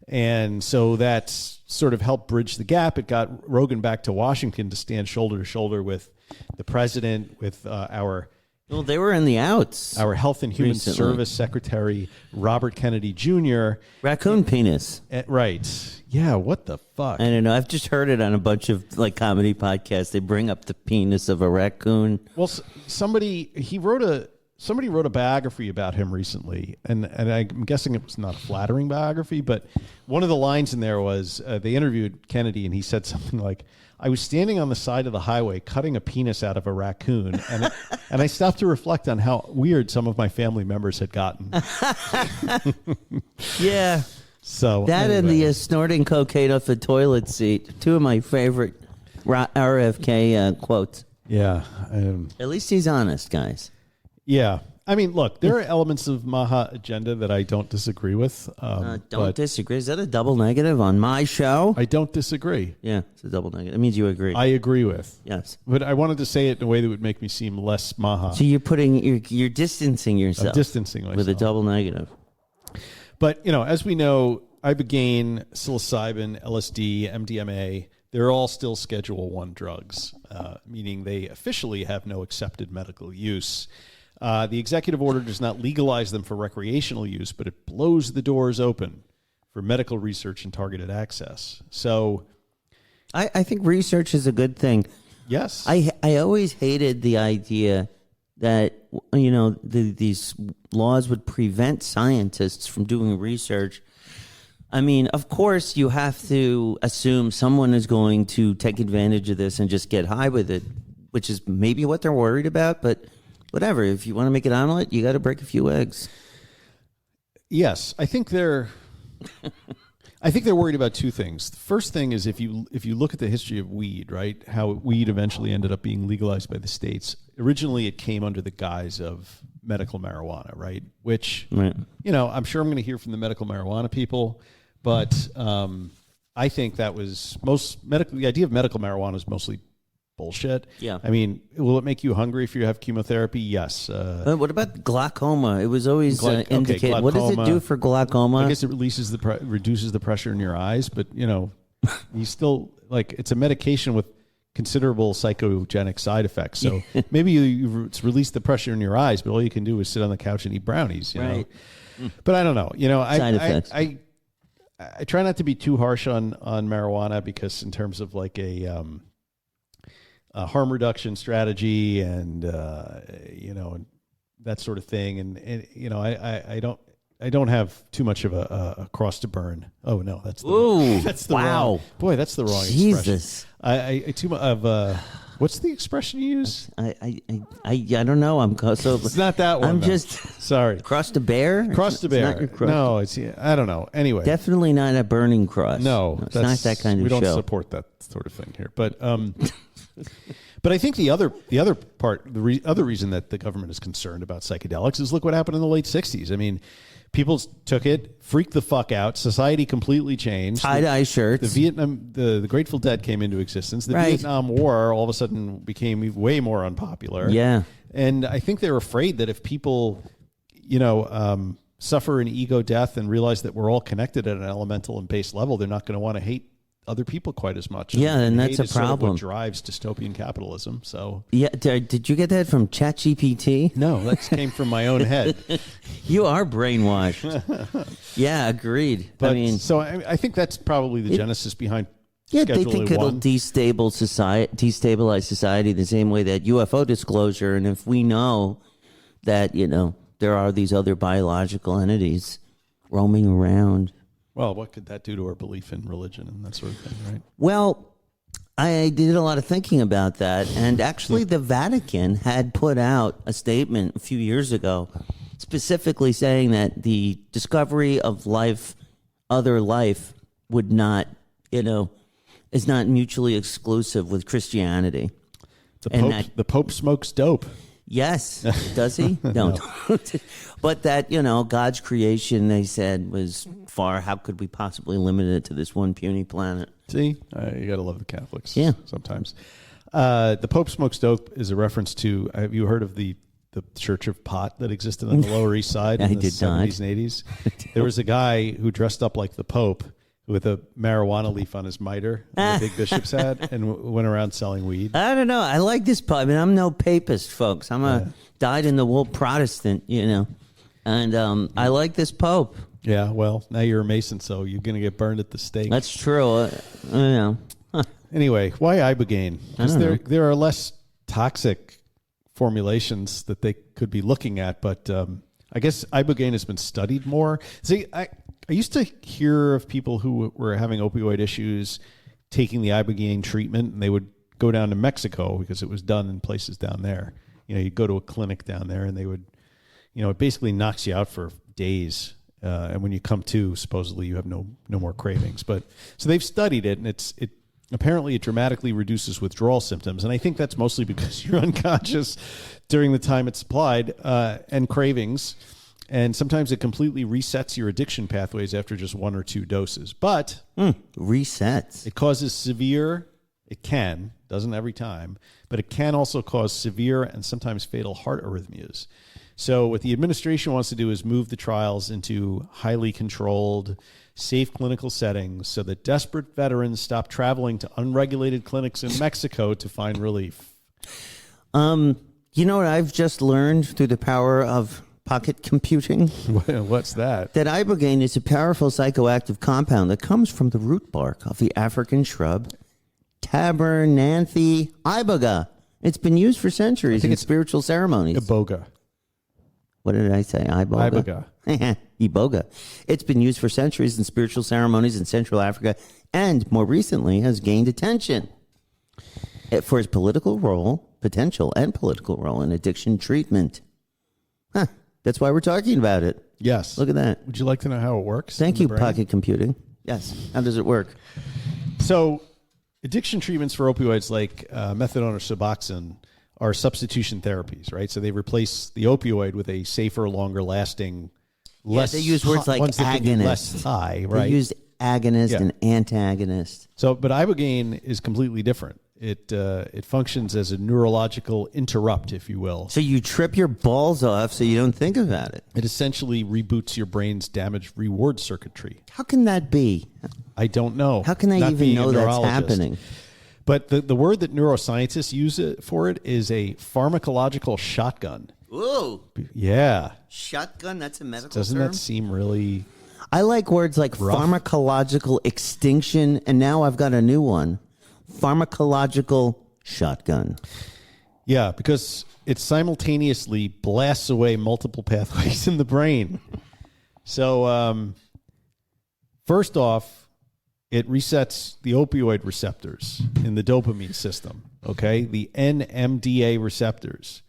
And so that's sort of helped bridge the gap. It got Rogan back to Washington to stand shoulder to shoulder with the president, with our They were in the outs. Our Health and Human recently. Service Secretary, Robert Kennedy Jr. Raccoon penis. Right. Yeah, what the fuck? I don't know. I've just heard it on a bunch of like comedy podcasts. They bring up the penis of a raccoon. Well, somebody wrote a biography about him recently, and I'm guessing it was not a flattering biography, but one of the lines in there was they interviewed Kennedy, and he said something like, "I was standing on the side of the highway cutting a penis out of a raccoon, and I stopped to reflect on how weird some of my family members had gotten." Yeah. So That and anyway. the snorting cocaine off a toilet seat. Two of my favorite RFK quotes. Yeah. At least he's honest, guys. Yeah. I mean, look, there are elements of Maha agenda that I don't disagree with. Don't but disagree. Is that a double negative on my show? I don't disagree. Yeah, it's a double negative. It means you agree. I agree with. Yes. But I wanted to say it in a way that would make me seem less Maha. So you're distancing yourself. I'm distancing myself. with a double negative. But, you know, as we know, Ibogaine, psilocybin, LSD, MDMA, they're all still Schedule 1 drugs, meaning they officially have no accepted medical use. The executive order does not legalize them for recreational use, but it blows the doors open for medical research and targeted access. So, I think research is a good thing. yes. I always hated the idea that, you know, these laws would prevent scientists from doing research. I mean, of course, you have to assume someone is going to take advantage of this and just get high with it, which is maybe what they're worried about. But whatever, if you want to make an omelet, you got to break a few eggs. Yes, I think they're worried about two things. The first thing is if you look at the history of weed, right? How weed eventually ended up being legalized by the states. Originally, it came under the guise of medical marijuana, right? Which, Right. you know, I'm sure I'm going to hear from the medical marijuana people, but I think that was the idea of medical marijuana is mostly bullshit. Yeah. I mean, will it make you hungry if you have chemotherapy? Yes. What about glaucoma? It was always indicated. What does it glaucoma. do for glaucoma? I guess it reduces the pressure in your eyes, but you know, you still like it's a medication with considerable psychogenic side effects. So maybe it's released the pressure in your eyes, but all you can do is sit on the couch and eat brownies. You Right. know, but I don't know. You know, Side effects. I try not to be too harsh on marijuana because in terms of like a harm reduction strategy and you know, and that sort of thing, and you know, I don't have too much of a cross to burn. Oh no, that's the Ooh, that's the wow. wrong, boy, that's the wrong Jesus. expression. I too much of what's the expression you use? I don't know. It's not that one. I'm though. just sorry. cross the bear. Cross the It's bear. not your cross. No, it's I don't know. Anyway, Definitely not a burning cross. no, it's not that kind of we don't show. support that sort of thing here. But but I think the other part, other reason that the government is concerned about psychedelics is look what happened in the late '60s. I mean, People took it, freaked the fuck out. Society completely changed. Tie-dye shirts. The Grateful Dead came into existence. The Vietnam War all of a sudden became way more unpopular. Yeah. And I think they're afraid that if people, suffer an ego death and realize that we're all connected at an elemental and base level, they're not going to want to hate other people quite as much. Yeah, and that's a hate is sort of problem. what drives dystopian capitalism. So Yeah, did you get that from ChatGPT? no, that came from my own head. You are brainwashed. Yeah, agreed. But I mean, so I think that's probably the genesis behind. yeah, they Schedule think A1. it'll destabilize society the same way that UFO disclosure. And if we know that there are these other biological entities roaming around. Well, what could that do to our belief in religion and that sort of thing, right? Well, I did a lot of thinking about that, and actually the Vatican had put out a statement a few years ago specifically saying that the discovery of life, other life, would not, is not mutually exclusive with Christianity. The Pope smokes dope. Yes. Does he? No. But that, God's creation, they said, was far. How could we possibly limit it to this one puny planet? See, you got to love the Catholics. Yeah. Sometimes. The Pope smokes dope is a reference to. Have you heard of the Church of Pot that existed on the Lower East Side in the 70s and 80s? There was a guy who dressed up like the Pope with a marijuana leaf on his mitre, the big bishop's hat, and went around selling weed. I don't know. I like this Pope. I mean, I'm no papist, folks. I'm a dyed-in-the-wool Protestant, and I like this Pope. Yeah, well, now you're a Mason, so you're going to get burned at the stake. That's true. Anyway, why Ibogaine? Because I don't know. there are less toxic formulations that they could be looking at, but I guess Ibogaine has been studied more. See, I used to hear of people who were having opioid issues taking the Ibogaine treatment, and they would go down to Mexico because it was done in places down there. You'd go to a clinic down there, and they would, it basically knocks you out for days. And when you come to, supposedly you have no more cravings. But so they've studied it, and it apparently it dramatically reduces withdrawal symptoms. And I think that's mostly because you're unconscious during the time it's applied, and cravings. And sometimes it completely resets your addiction pathways after just one or two doses. But resets. It causes doesn't every time, but it can also cause severe and sometimes fatal heart arrhythmias. So what the administration wants to do is move the trials into highly controlled, safe clinical settings so that desperate veterans stop traveling to unregulated clinics in Mexico to find relief. You know what I've just learned through the power of pocket computing? What's that? That Ibogaine is a powerful psychoactive compound that comes from the root bark of the African shrub Tabernanthe iboga. It's been used for centuries in spiritual ceremonies. Iboga. What did I say? Iboga. Iboga. It's been used for centuries in spiritual ceremonies in Central Africa and more recently has gained attention for its potential political role in addiction treatment. That's why we're talking about it. Yes. Look at that. Would you like to know how it works? Thank you, pocket computing. Yes. How does it work? So addiction treatments for opioids like methadone or Suboxone are substitution therapies, right? So they replace the opioid with a safer, longer lasting, less. They use words like agonist. Less high, right? They use agonist and antagonist. So, but Ibogaine is completely different. It functions as a neurological interrupt, if you will. So you trip your balls off so you don't think about it. It essentially reboots your brain's damaged reward circuitry. How can that be? I don't know. How can they even know that's happening? But the word that neuroscientists use for it is a pharmacological shotgun. Ooh. Yeah. Shotgun? That's a medical Doesn't term? that seem really... I like words like rough? Pharmacological extinction, and now I've got a new one. Pharmacological shotgun. Yeah, because it simultaneously blasts away multiple pathways in the brain. So, first off, it resets the opioid receptors in the dopamine system, okay? The NMDA receptors.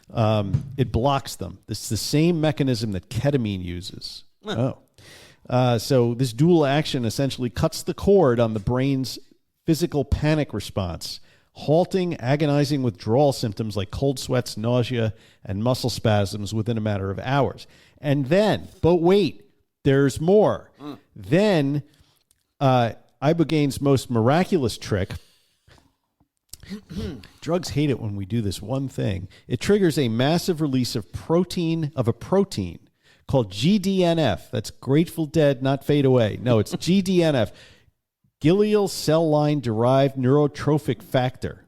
It blocks them. It's the same mechanism that ketamine uses. So this dual action essentially cuts the cord on the brain's physical panic response, halting agonizing withdrawal symptoms like cold sweats, nausea, and muscle spasms within a matter of hours. And then, but wait, there's more. Then Ibogaine's most miraculous trick. Drugs hate it when we do this one thing. It triggers a massive release of a protein called GDNF. That's Grateful Dead, not Fade Away. No, it's GDNF. Glial cell line derived neurotrophic factor.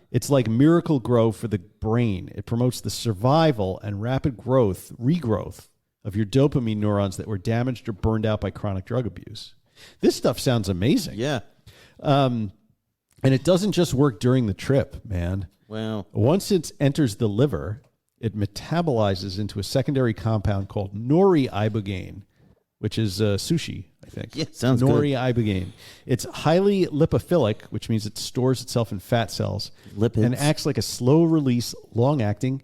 It's like Miracle Grow for the brain. It promotes the survival and rapid regrowth of your dopamine neurons that were damaged or burned out by chronic drug abuse. This stuff sounds amazing. Yeah. And it doesn't just work during the trip, man. Well, once it enters the liver, it metabolizes into a secondary compound called nori-ibogaine, which is sushi, I think. Yeah, sounds good. Nori-ibogaine. It's highly lipophilic, which means it stores itself in fat cells. Lipids. And acts like a slow-release, long-acting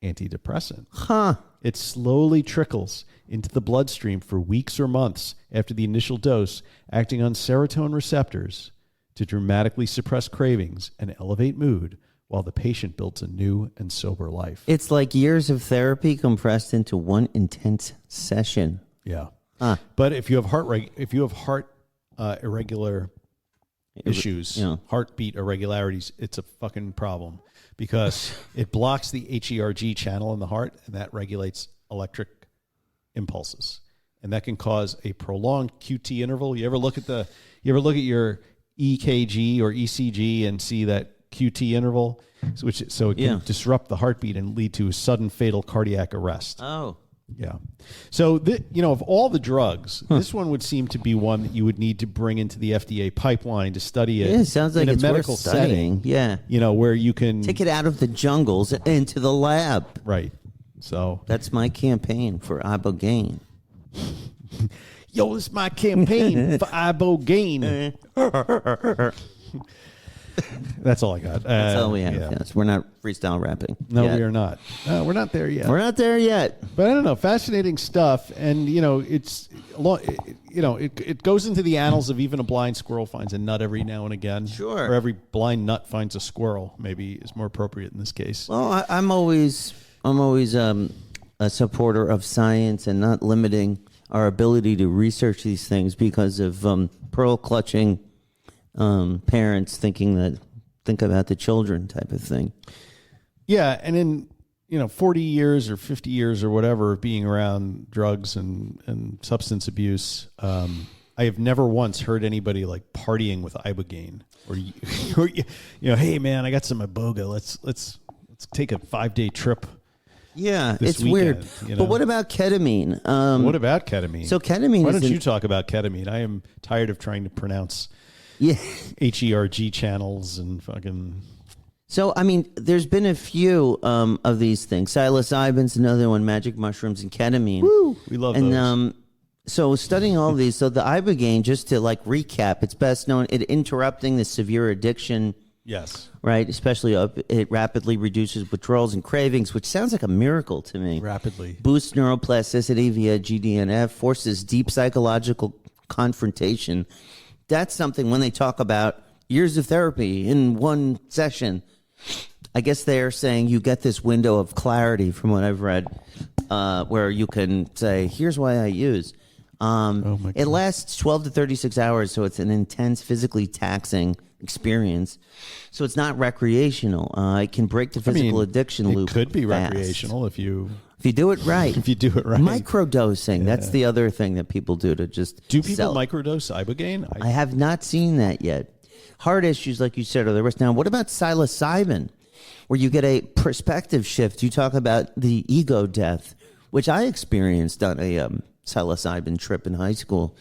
antidepressant. Huh. It slowly trickles into the bloodstream for weeks or months after the initial dose, acting on serotonin receptors to dramatically suppress cravings and elevate mood while the patient builds a new and sober life. It's like years of therapy compressed into one intense session. Yeah. But if you have heart irregular issues, heartbeat irregularities, it's a fucking problem because it blocks the HERG channel in the heart, and that regulates electric impulses, and that can cause a prolonged QT interval. You ever look at your EKG or ECG and see that QT interval, so it can disrupt the heartbeat and lead to a sudden fatal cardiac arrest. Oh. Yeah. So, of all the drugs, this one would seem to be one that you would need to bring into the FDA pipeline to study it. Yeah, it sounds like in it's a medical worth studying. setting. Yeah. Where you can take it out of the jungles into the lab. Right. So that's my campaign for Ibogaine. Yo, this is my campaign for Ibogaine. That's all I got. That's all we have. Yeah. Yes. We're not freestyle rapping. No, we are not. We're not there yet. We're not there yet. But I don't know. Fascinating stuff. And, it's, it goes into the annals of even a blind squirrel finds a nut every now and again. Sure. Or every blind nut finds a squirrel, maybe is more appropriate in this case. Well, I'm always a supporter of science and not limiting our ability to research these things because of pearl clutching parents think about the children type of thing. Yeah, and in 40 years or 50 years or whatever of being around drugs and substance abuse, I have never once heard anybody like partying with Ibogaine or hey man, I got some Iboga. Let's take a 5-day trip. Yeah, it's weird. But what about ketamine? What about ketamine? So ketamine. Why don't you talk about ketamine? I am tired of trying to pronounce HERG channels and fucking. So I mean, there's been a few of these things. Psilocybin's another one. Magic mushrooms and ketamine. Woo! We love those. So studying all these, so the Ibogaine, just to like recap, it's best known at interrupting the severe addiction. Yes. Right, especially it rapidly reduces withdrawals and cravings, which sounds like a miracle to me. Rapidly. Boosts neuroplasticity via GDNF, forces deep psychological confrontation. That's something when they talk about years of therapy in one session, I guess they're saying you get this window of clarity from what I've read where you can say, here's why I use. It lasts 12 to 36 hours, so it's an intense, physically taxing experience. So it's not recreational. It can break the physical addiction loop. It could be fast. recreational if you do it right. If you do it right. Microdosing. That's the other thing that people do to just Do people microdose Ibogaine? I have not seen that yet. Heart issues, like you said, are the rest. Now, what about psilocybin, where you get a perspective shift? You talk about the ego death, which I experienced on a psilocybin trip in high school.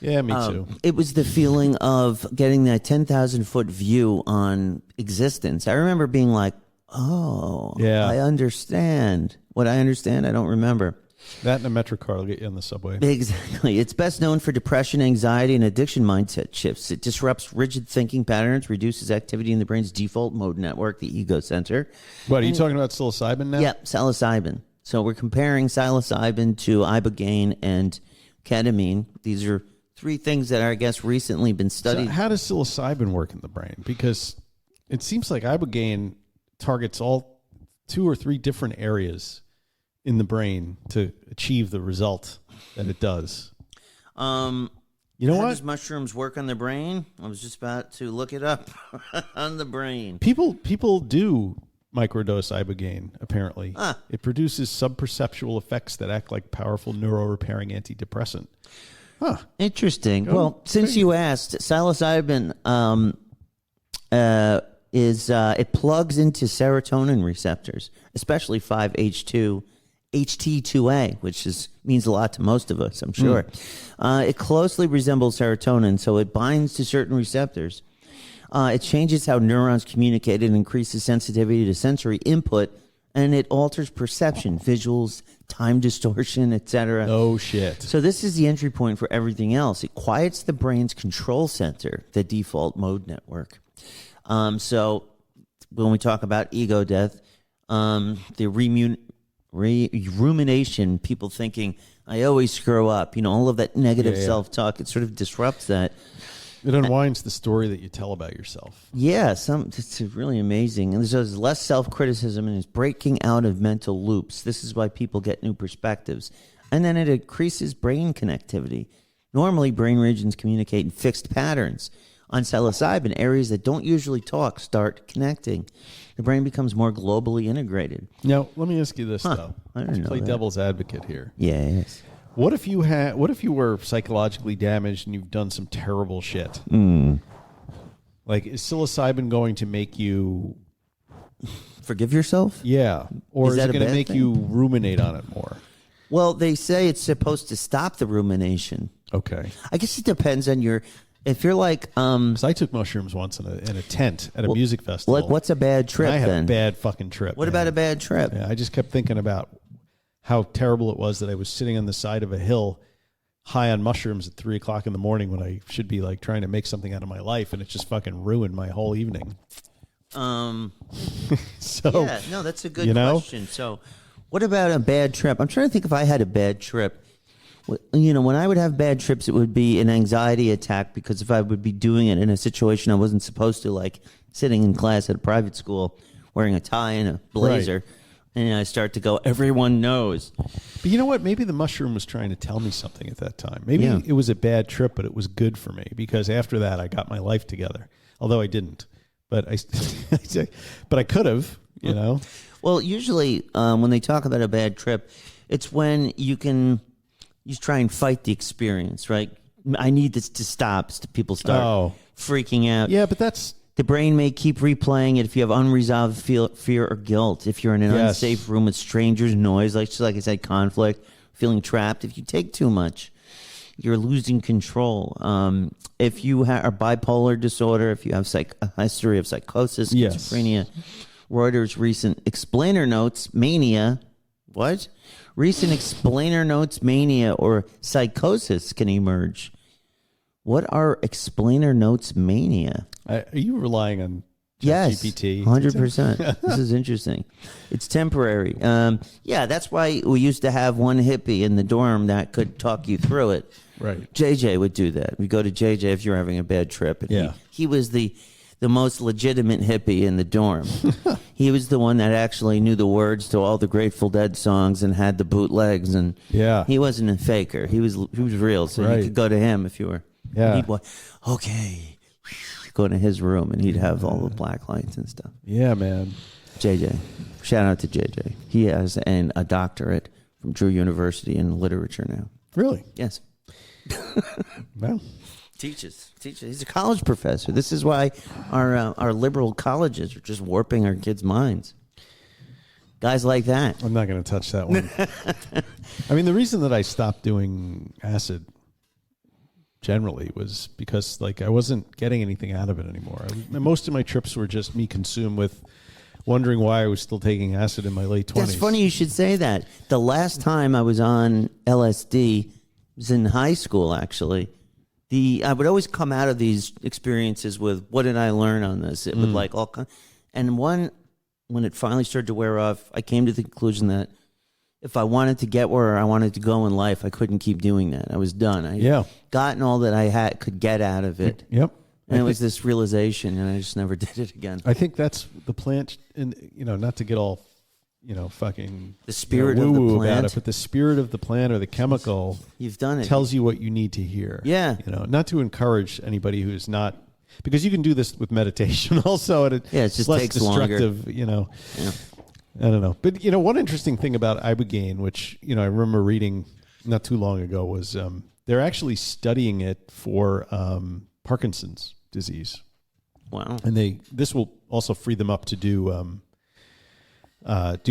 Yeah, me too. It was the feeling of getting that 10,000-foot view on existence. I remember being like, I understand. What I understand, I don't remember. That and a Metro car will get you on the subway. Exactly. It's best known for depression, anxiety, and addiction mindset shifts. It disrupts rigid thinking patterns, reduces activity in the brain's default mode network, the ego center. What, are you talking about psilocybin now? Yep, psilocybin. So we're comparing psilocybin to Ibogaine and ketamine. These are three things that are, I guess, recently been studied. So how does psilocybin work in the brain? Because it seems like Ibogaine targets all 2 or 3 different areas in the brain to achieve the result that it does. You know How what? does mushrooms work on the brain? I was just about to look it up on the brain. People do microdose Ibogaine, apparently. It produces subperceptual effects that act like powerful neurorepairing antidepressant. Huh. Interesting. Well, since you asked, psilocybin it plugs into serotonin receptors, especially 5-HT2A, which means a lot to most of us, I'm sure. It closely resembles serotonin, so it binds to certain receptors. It changes how neurons communicate and increases sensitivity to sensory input, and it alters perception, visuals, time distortion, etc. Oh, shit. So this is the entry point for everything else. It quiets the brain's control center, the default mode network. So when we talk about ego death, the rumination, people thinking, I always screw up, all of that negative self-talk, it sort of disrupts that. It unwinds the story that you tell about yourself. Yeah, it's really amazing. And there's less self-criticism and it's breaking out of mental loops. This is why people get new perspectives. And then it increases brain connectivity. Normally, brain regions communicate in fixed patterns. On psilocybin, areas that don't usually talk start connecting. The brain becomes more globally integrated. Now, let me ask you this, though. I didn't Let's know play that. devil's advocate here. Yes. What if you were psychologically damaged and you've done some terrible shit? Like, is psilocybin going to make you Forgive yourself? Yeah. Or is that it a going to bad make thing? you ruminate on it more? Well, they say it's supposed to stop the rumination. Okay. I guess it depends on if you're like, Because I took mushrooms once in a tent at a music festival. what's a bad trip and I had then? a bad fucking trip. What about a bad trip? Yeah, I just kept thinking about how terrible it was that I was sitting on the side of a hill high on mushrooms at 3:00 in the morning when I should be like trying to make something out of my life, and it just fucking ruined my whole evening. So Yeah, no, that's a good question. So what about a bad trip? I'm trying to think if I had a bad trip. When I would have bad trips, it would be an anxiety attack because if I would be doing it in a situation I wasn't supposed to, like sitting in class at a private school wearing a tie and a blazer, Right. and I start to go, everyone knows. But you know what? Maybe the mushroom was trying to tell me something at that time. Maybe it was a bad trip, but it was good for me because after that I got my life together. Although I didn't, but but I could have. Well, usually when they talk about a bad trip, it's when you try and fight the experience, right? I need this to stop. People start freaking out. Yeah, but that's... The brain may keep replaying it if you have unresolved fear or guilt. If you're in an unsafe room with strangers, noise, like I said, conflict, feeling trapped. If you take too much, you're losing control. If you are bipolar disorder, if you have a history of psychosis, schizophrenia, Reuters recent explainer notes mania. What? Recent explainer notes mania or psychosis can emerge. What are explainer notes mania? Are you relying on Yes, GPT? 100%. This is interesting. It's temporary. That's why we used to have one hippie in the dorm that could talk you through it. Right. JJ would do that. We go to JJ if you're having a bad trip. And he was the most legitimate hippie in the dorm. He was the one that actually knew the words to all the Grateful Dead songs and had the bootlegs. And he wasn't a faker. He was real. So you could go to him if you were. Yeah. He'd go, okay. Go to his room and he'd have all the black lights and stuff. Yeah, man. JJ. Shout out to JJ. He has a doctorate from Drew University in literature now. Really? Yes. Well. Teaches. He's a college professor. This is why our liberal colleges are just warping our kids' minds. Guys like that. I'm not going to touch that one. I mean, the reason that I stopped doing acid generally was because I wasn't getting anything out of it anymore. Most of my trips were just me consumed with wondering why I was still taking acid in my late 20s. That's funny you should say that. The last time I was on LSD was in high school, actually. I would always come out of these experiences with, what did I learn on this? It would and when it finally started to wear off, I came to the conclusion that if I wanted to get where I wanted to go in life, I couldn't keep doing that. I was done. I gotten all that I could get out of it. Yep. And it was this realization, and I just never did it again. I think that's the plant, and not to get all, fucking the spirit of the woo-woo plant. about it, but the spirit of the plant or the chemical You've done it. tells you what you need to hear. Yeah. Not to encourage anybody who's not, because you can do this with meditation also, and it just less takes destructive, longer. Yeah. I don't know. But, one interesting thing about Ibogaine, which, I remember reading not too long ago, was they're actually studying it for Parkinson's disease. Wow. And this will also free them up to do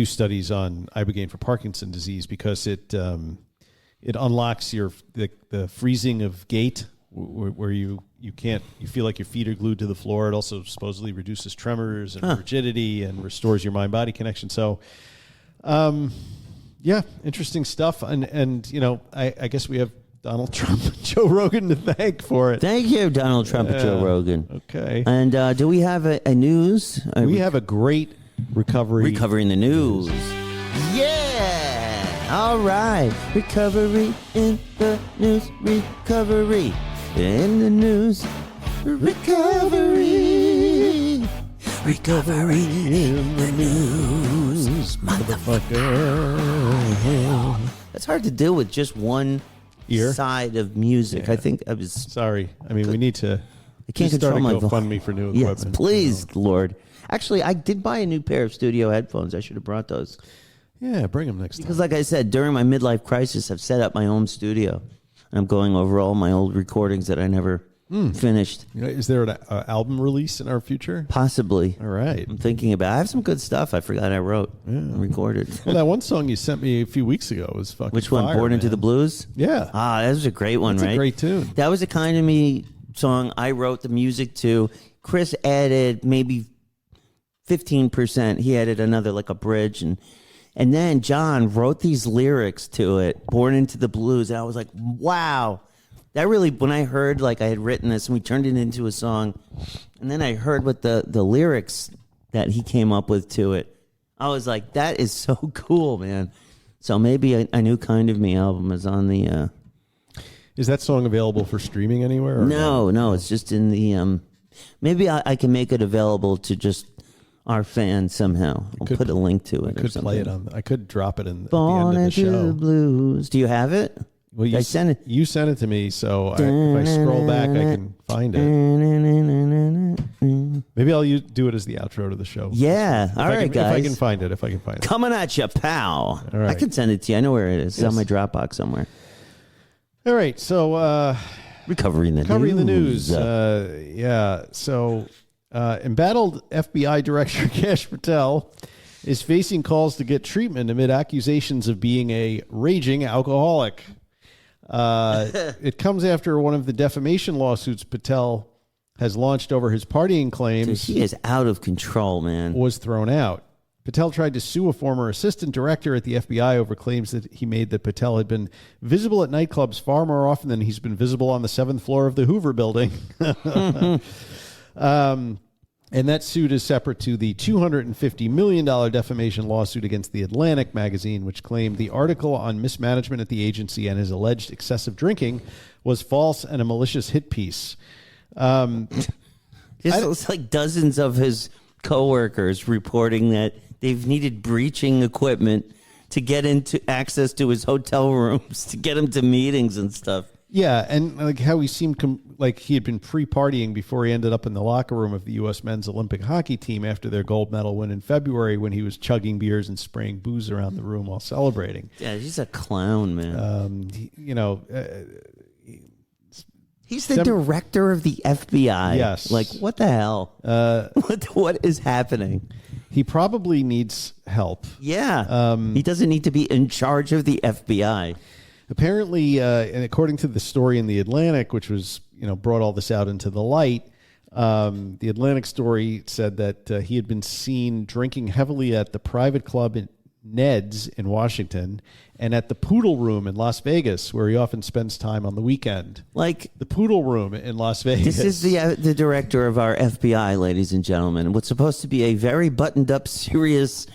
studies on Ibogaine for Parkinson's disease, because it unlocks the freezing of gait, where you feel like your feet are glued to the floor. It also supposedly reduces tremors and rigidity and restores your mind-body connection. So, interesting stuff. And I guess we have Donald Trump and Joe Rogan to thank for it. Thank you, Donald Trump and Joe Rogan. Okay. And do we have a news? We have a great recovering the news. Yeah. All right. Recovery in the news. Recovery in the news. Recovery. Recovery in the news. Motherfucker. That's hard to do with just one side of music. Yeah. I think I was sorry. I mean, we need to. I can't control my voice. GoFundMe for new equipment. Yes, please, Lord. Actually, I did buy a new pair of studio headphones. I should have brought those. Yeah, bring them next time. Because, like I said, during my midlife crisis, I've set up my own studio. I'm going over all my old recordings that I never finished. Is there an album release in our future? Possibly. All right. I'm thinking about it. I have some good stuff I forgot I wrote and recorded. Well, that one song you sent me a few weeks ago was fucking Which one? fire, Born Into man. the Blues? Yeah. Ah, that was a great one, That's right? a great tune. That was a Kind of Me song. I wrote the music to. Chris added maybe 15%. He added another, like a bridge. And then John wrote these lyrics to it, Born Into the Blues. And I was like, wow. That really, when I heard, like, I had written this and we turned it into a song, and then I heard what the lyrics that he came up with to it, I was like, that is so cool, man. So maybe a new Kind of Me album is on the... Is that song available for streaming anywhere? Or No, it's just in the... maybe I can make it available to just our fans somehow. I'll put a link to it. I could play it on. I could drop it at the Born end of the Into show. the Blues. Do you have it? Well, I sent it. You sent it to me, so if I scroll back, I can find it. Maybe I'll do it as the outro to the show. Yeah. All right, guys. If I can find it. Coming at you, pal. All right. I can send it to you. I know where it is. It's on my Dropbox somewhere. All right. So, Recovery in the news. So, embattled FBI Director Kash Patel is facing calls to get treatment amid accusations of being a raging alcoholic. It comes after one of the defamation lawsuits Patel has launched over his partying claims. Dude, he is out of control, man. Was thrown out. Patel tried to sue a former assistant director at the FBI over claims that he made that Patel had been visible at nightclubs far more often than he's been visible on the 7th floor of the Hoover building. And that suit is separate to the $250 million defamation lawsuit against the Atlantic magazine, which claimed the article on mismanagement at the agency and his alleged excessive drinking was false and a malicious hit piece. It's like dozens of his coworkers reporting that they've needed breaching equipment to get into access to his hotel rooms, to get him to meetings and stuff. Yeah, and like how he seemed like he had been pre-partying before he ended up in the locker room of the U.S. men's Olympic hockey team after their gold medal win in February, when he was chugging beers and spraying booze around the room while celebrating. Yeah, he's a clown, man. He's the director of the FBI. Yes. Like, what the hell? What is happening? He probably needs help. Yeah. He doesn't need to be in charge of the FBI. Apparently, and according to the story in the Atlantic, which was, brought all this out into the light, the Atlantic story said that he had been seen drinking heavily at the private club in Ned's in Washington and at the Poodle Room in Las Vegas, where he often spends time on the weekend. Like the Poodle Room in Las Vegas. This is the director of our FBI, ladies and gentlemen. What's supposed to be a very buttoned-up, serious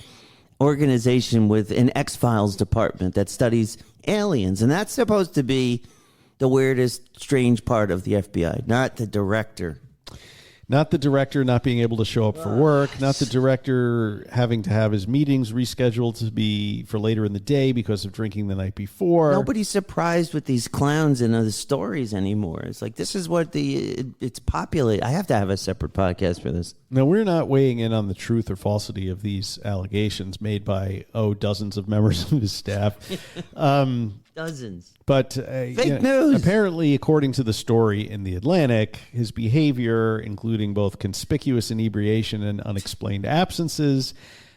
organization with an X-Files department that studies aliens, and that's supposed to be the weirdest, strange part of the FBI, not the director. Not the director not being able to show up for work, not the director having to have his meetings rescheduled to be for later in the day because of drinking the night before. Nobody's surprised with these clowns and other stories anymore. It's like, this is what it's populated. I have to have a separate podcast for this. Now, we're not weighing in on the truth or falsity of these allegations made by, dozens of members of his staff. Dozens. But fake news. Apparently, according to the story in The Atlantic, his behavior, including both conspicuous inebriation and unexplained absences,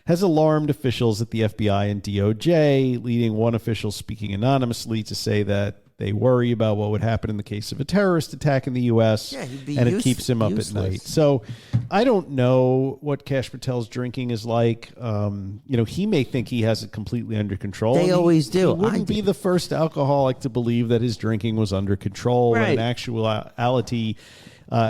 has alarmed officials at the FBI and DOJ, leading one official speaking anonymously to say that they worry about what would happen in the case of a terrorist attack in the U.S., and it keeps him up at night. So I don't know what Kash Patel's drinking is like. He may think he has it completely under control. They always do. He wouldn't be the first alcoholic to believe that his drinking was under control. Right. When in actuality,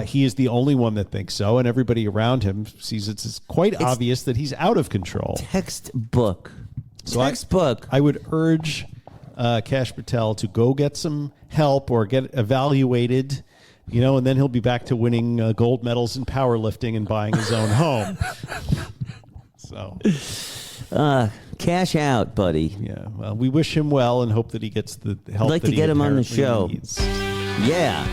he is the only one that thinks so, and everybody around him sees it's quite obvious that he's out of control. Textbook. I would urge Kash Patel to go get some help or get evaluated, and then he'll be back to winning gold medals in powerlifting and buying his own home. So, cash out, buddy. Yeah. Well, we wish him well and hope that he gets the help. I'd like that to get him on the show. Needs. Yeah.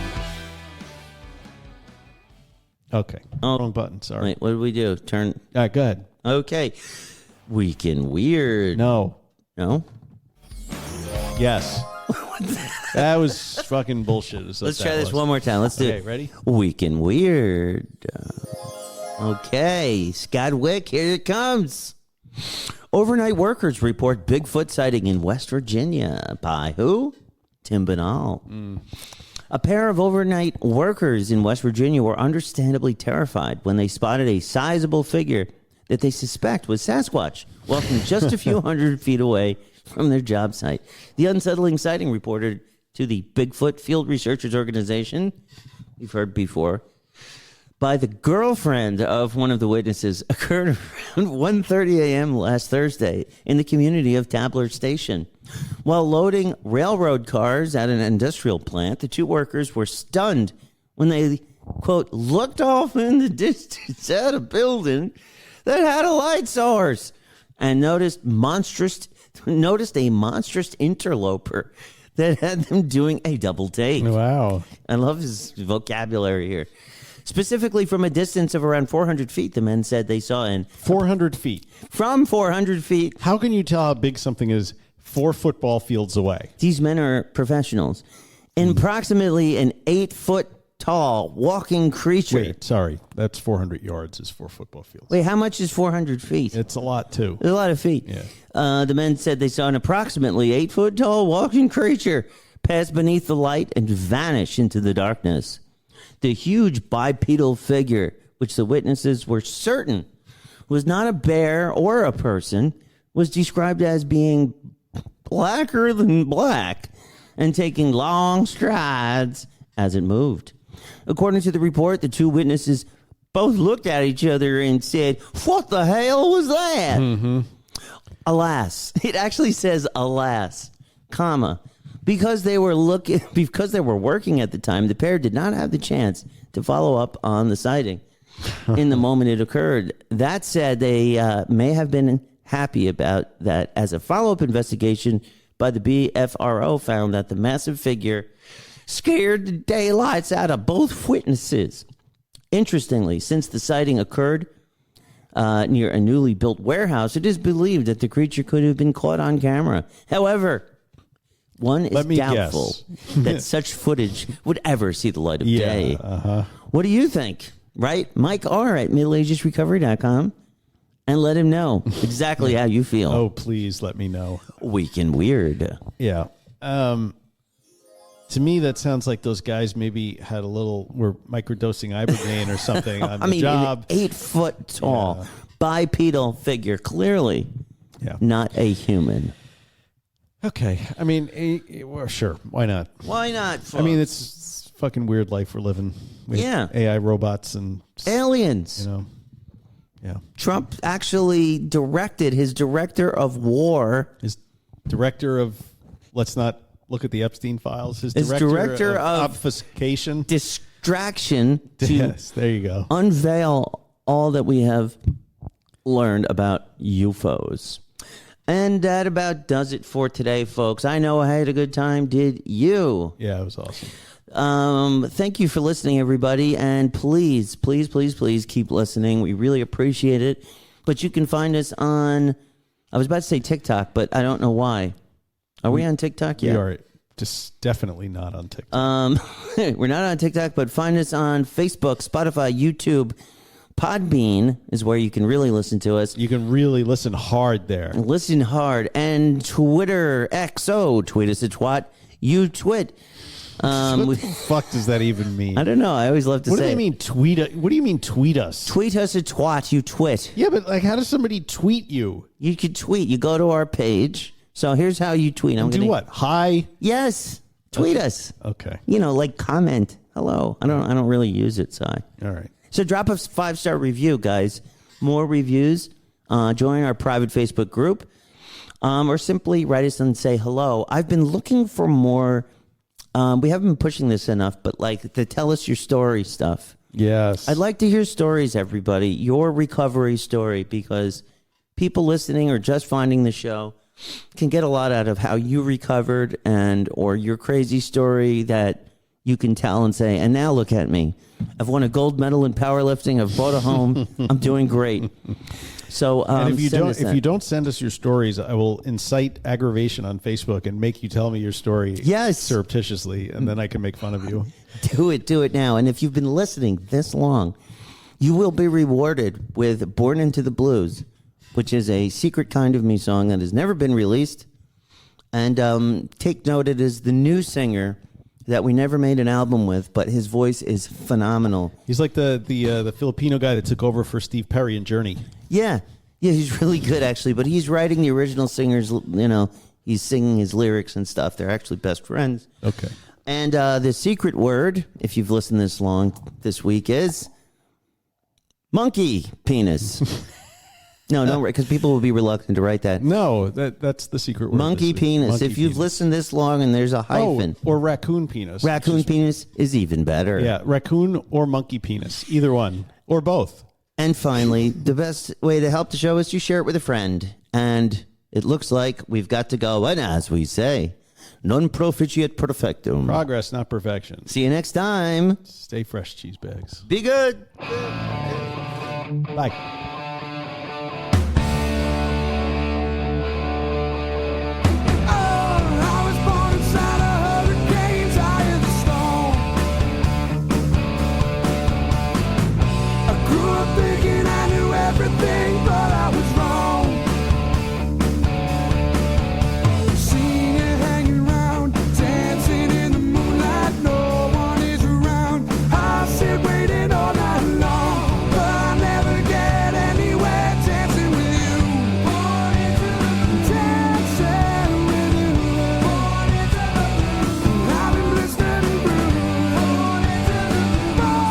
Okay. Wrong button. Sorry. Wait, what did we do? Turn. All right. Go ahead. Okay. Weekend Weird. No. Yes. That was fucking bullshit. Let's try this one more time. Let's do it. Ready? Weekend Weird. Okay. Scott Wick, here it comes. Overnight workers report Bigfoot sighting in West Virginia. By who? Tim Banal. A pair of overnight workers in West Virginia were understandably terrified when they spotted a sizable figure that they suspect was Sasquatch walking just a few hundred feet away from their job site. The unsettling sighting, reported to the Bigfoot Field Researchers Organization, we've heard before, by the girlfriend of one of the witnesses, occurred around 1:30 a.m. last Thursday in the community of Tabler Station. While loading railroad cars at an industrial plant, the two workers were stunned when they, quote, looked off in the distance at a building that had a light source and noticed a monstrous interloper that had them doing a double take. Wow. I love his vocabulary here. Specifically, from a distance of around 400 feet, the men said they saw in 400 feet. From 400 feet. How can you tell how big something is 4 football fields away? These men are professionals. In approximately an 8-foot tall walking creature. Wait, sorry. That's 400 yards is 4 football fields. Wait, how much is 400 feet? It's a lot, too. It's a lot of feet. Yeah. The men said they saw an approximately 8-foot tall walking creature pass beneath the light and vanish into the darkness. The huge bipedal figure, which the witnesses were certain was not a bear or a person, was described as being blacker than black and taking long strides as it moved. According to the report, the two witnesses both looked at each other and said, "What the hell was that?" Mm-hmm. Alas, it actually says alas, comma. Because they were working at the time, the pair did not have the chance to follow up on the sighting in the moment it occurred. That said, they may have been happy about that, as a follow-up investigation by the BFRO found that the massive figure scared the daylights out of both witnesses. Interestingly, since the sighting occurred near a newly built warehouse, it is believed that the creature could have been caught on camera. However, one is doubtful that such footage would ever see the light of day. What do you think? Right? Mike R. at middleagesrecovery.com, and let him know exactly how you feel. Oh, please let me know. Weekend Weird. Yeah. To me, that sounds like those guys maybe were microdosing Ibogaine or something on the job. An 8-foot tall bipedal figure, clearly not a human. Okay. I mean, well, sure. Why not? Why not, folks? I mean, it's fucking weird life we're living. With AI robots and aliens. Yeah. Trump actually directed his director of war. His director of, let's not look at the Epstein files. His director of obfuscation. distraction to Yes, there you go. unveil all that we have learned about UFOs. And that about does it for today, folks. I know I had a good time. Did you? Yeah, it was awesome. Thank you for listening, everybody. And please, please, please, please keep listening. We really appreciate it. But you can find us on, I was about to say TikTok, but I don't know why. Are we on TikTok yet? We are just definitely not on TikTok. We're not on TikTok, but find us on Facebook, Spotify, YouTube. Podbean is where you can really listen to us. You can really listen hard there. Listen hard. And Twitter, XO, tweet us at twat. You twit. What the fuck does that even mean? I don't know. I always love to What say do they it. mean tweet? What do you mean tweet us? Tweet us at twat. You twit. Yeah, but like, how does somebody tweet you? You could tweet. You go to our page. So here's how you tweet. Do what? Hi. Yes. Tweet us. Okay. You know, like comment. Hello. I don't really use it, so All right. So drop a 5-star review, guys. More reviews. Join our private Facebook group. Or simply write us and say hello. I've been looking for more. We haven't been pushing this enough, but like the tell us your story stuff. Yes. I'd like to hear stories, everybody. Your recovery story, because people listening or just finding the show can get a lot out of how you recovered or your crazy story that you can tell and say, and now look at me. I've won a gold medal in powerlifting. I've bought a home. I'm doing great. So, and if you don't send us your stories, I will incite aggravation on Facebook and make you tell me your story. Yes. Surreptitiously, and then I can make fun of you. Do it now. And if you've been listening this long, you will be rewarded with Born Into the Blues, which is a secret kind of me song that has never been released. And take note, it is the new singer that we never made an album with, but his voice is phenomenal. He's like the Filipino guy that took over for Steve Perry in Journey. Yeah, he's really good, actually. But he's writing the original singers, he's singing his lyrics and stuff. They're actually best friends. Okay. And the secret word, if you've listened this long this week, is monkey penis. No, because people will be reluctant to write that. No, that's the secret word. Monkey penis. Monkey If you've penis. listened this long and there's a hyphen. or raccoon penis. Raccoon penis is even better. Yeah, raccoon or monkey penis. Either one. Or both. And finally, the best way to help the show is to share it with a friend. And it looks like we've got to go. And as we say, non proficiat perfectum. Progress, not perfection. See you next time. Stay fresh, cheese bags. Be good. Bye. Everything, but I was wrong. Seeing you hanging around, dancing in the moonlight, no one is around. I sit waiting all night long, but I never get anywhere dancing with you. Dancing with you. I've been blistered and bruised. Born to the blue.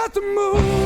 got to move.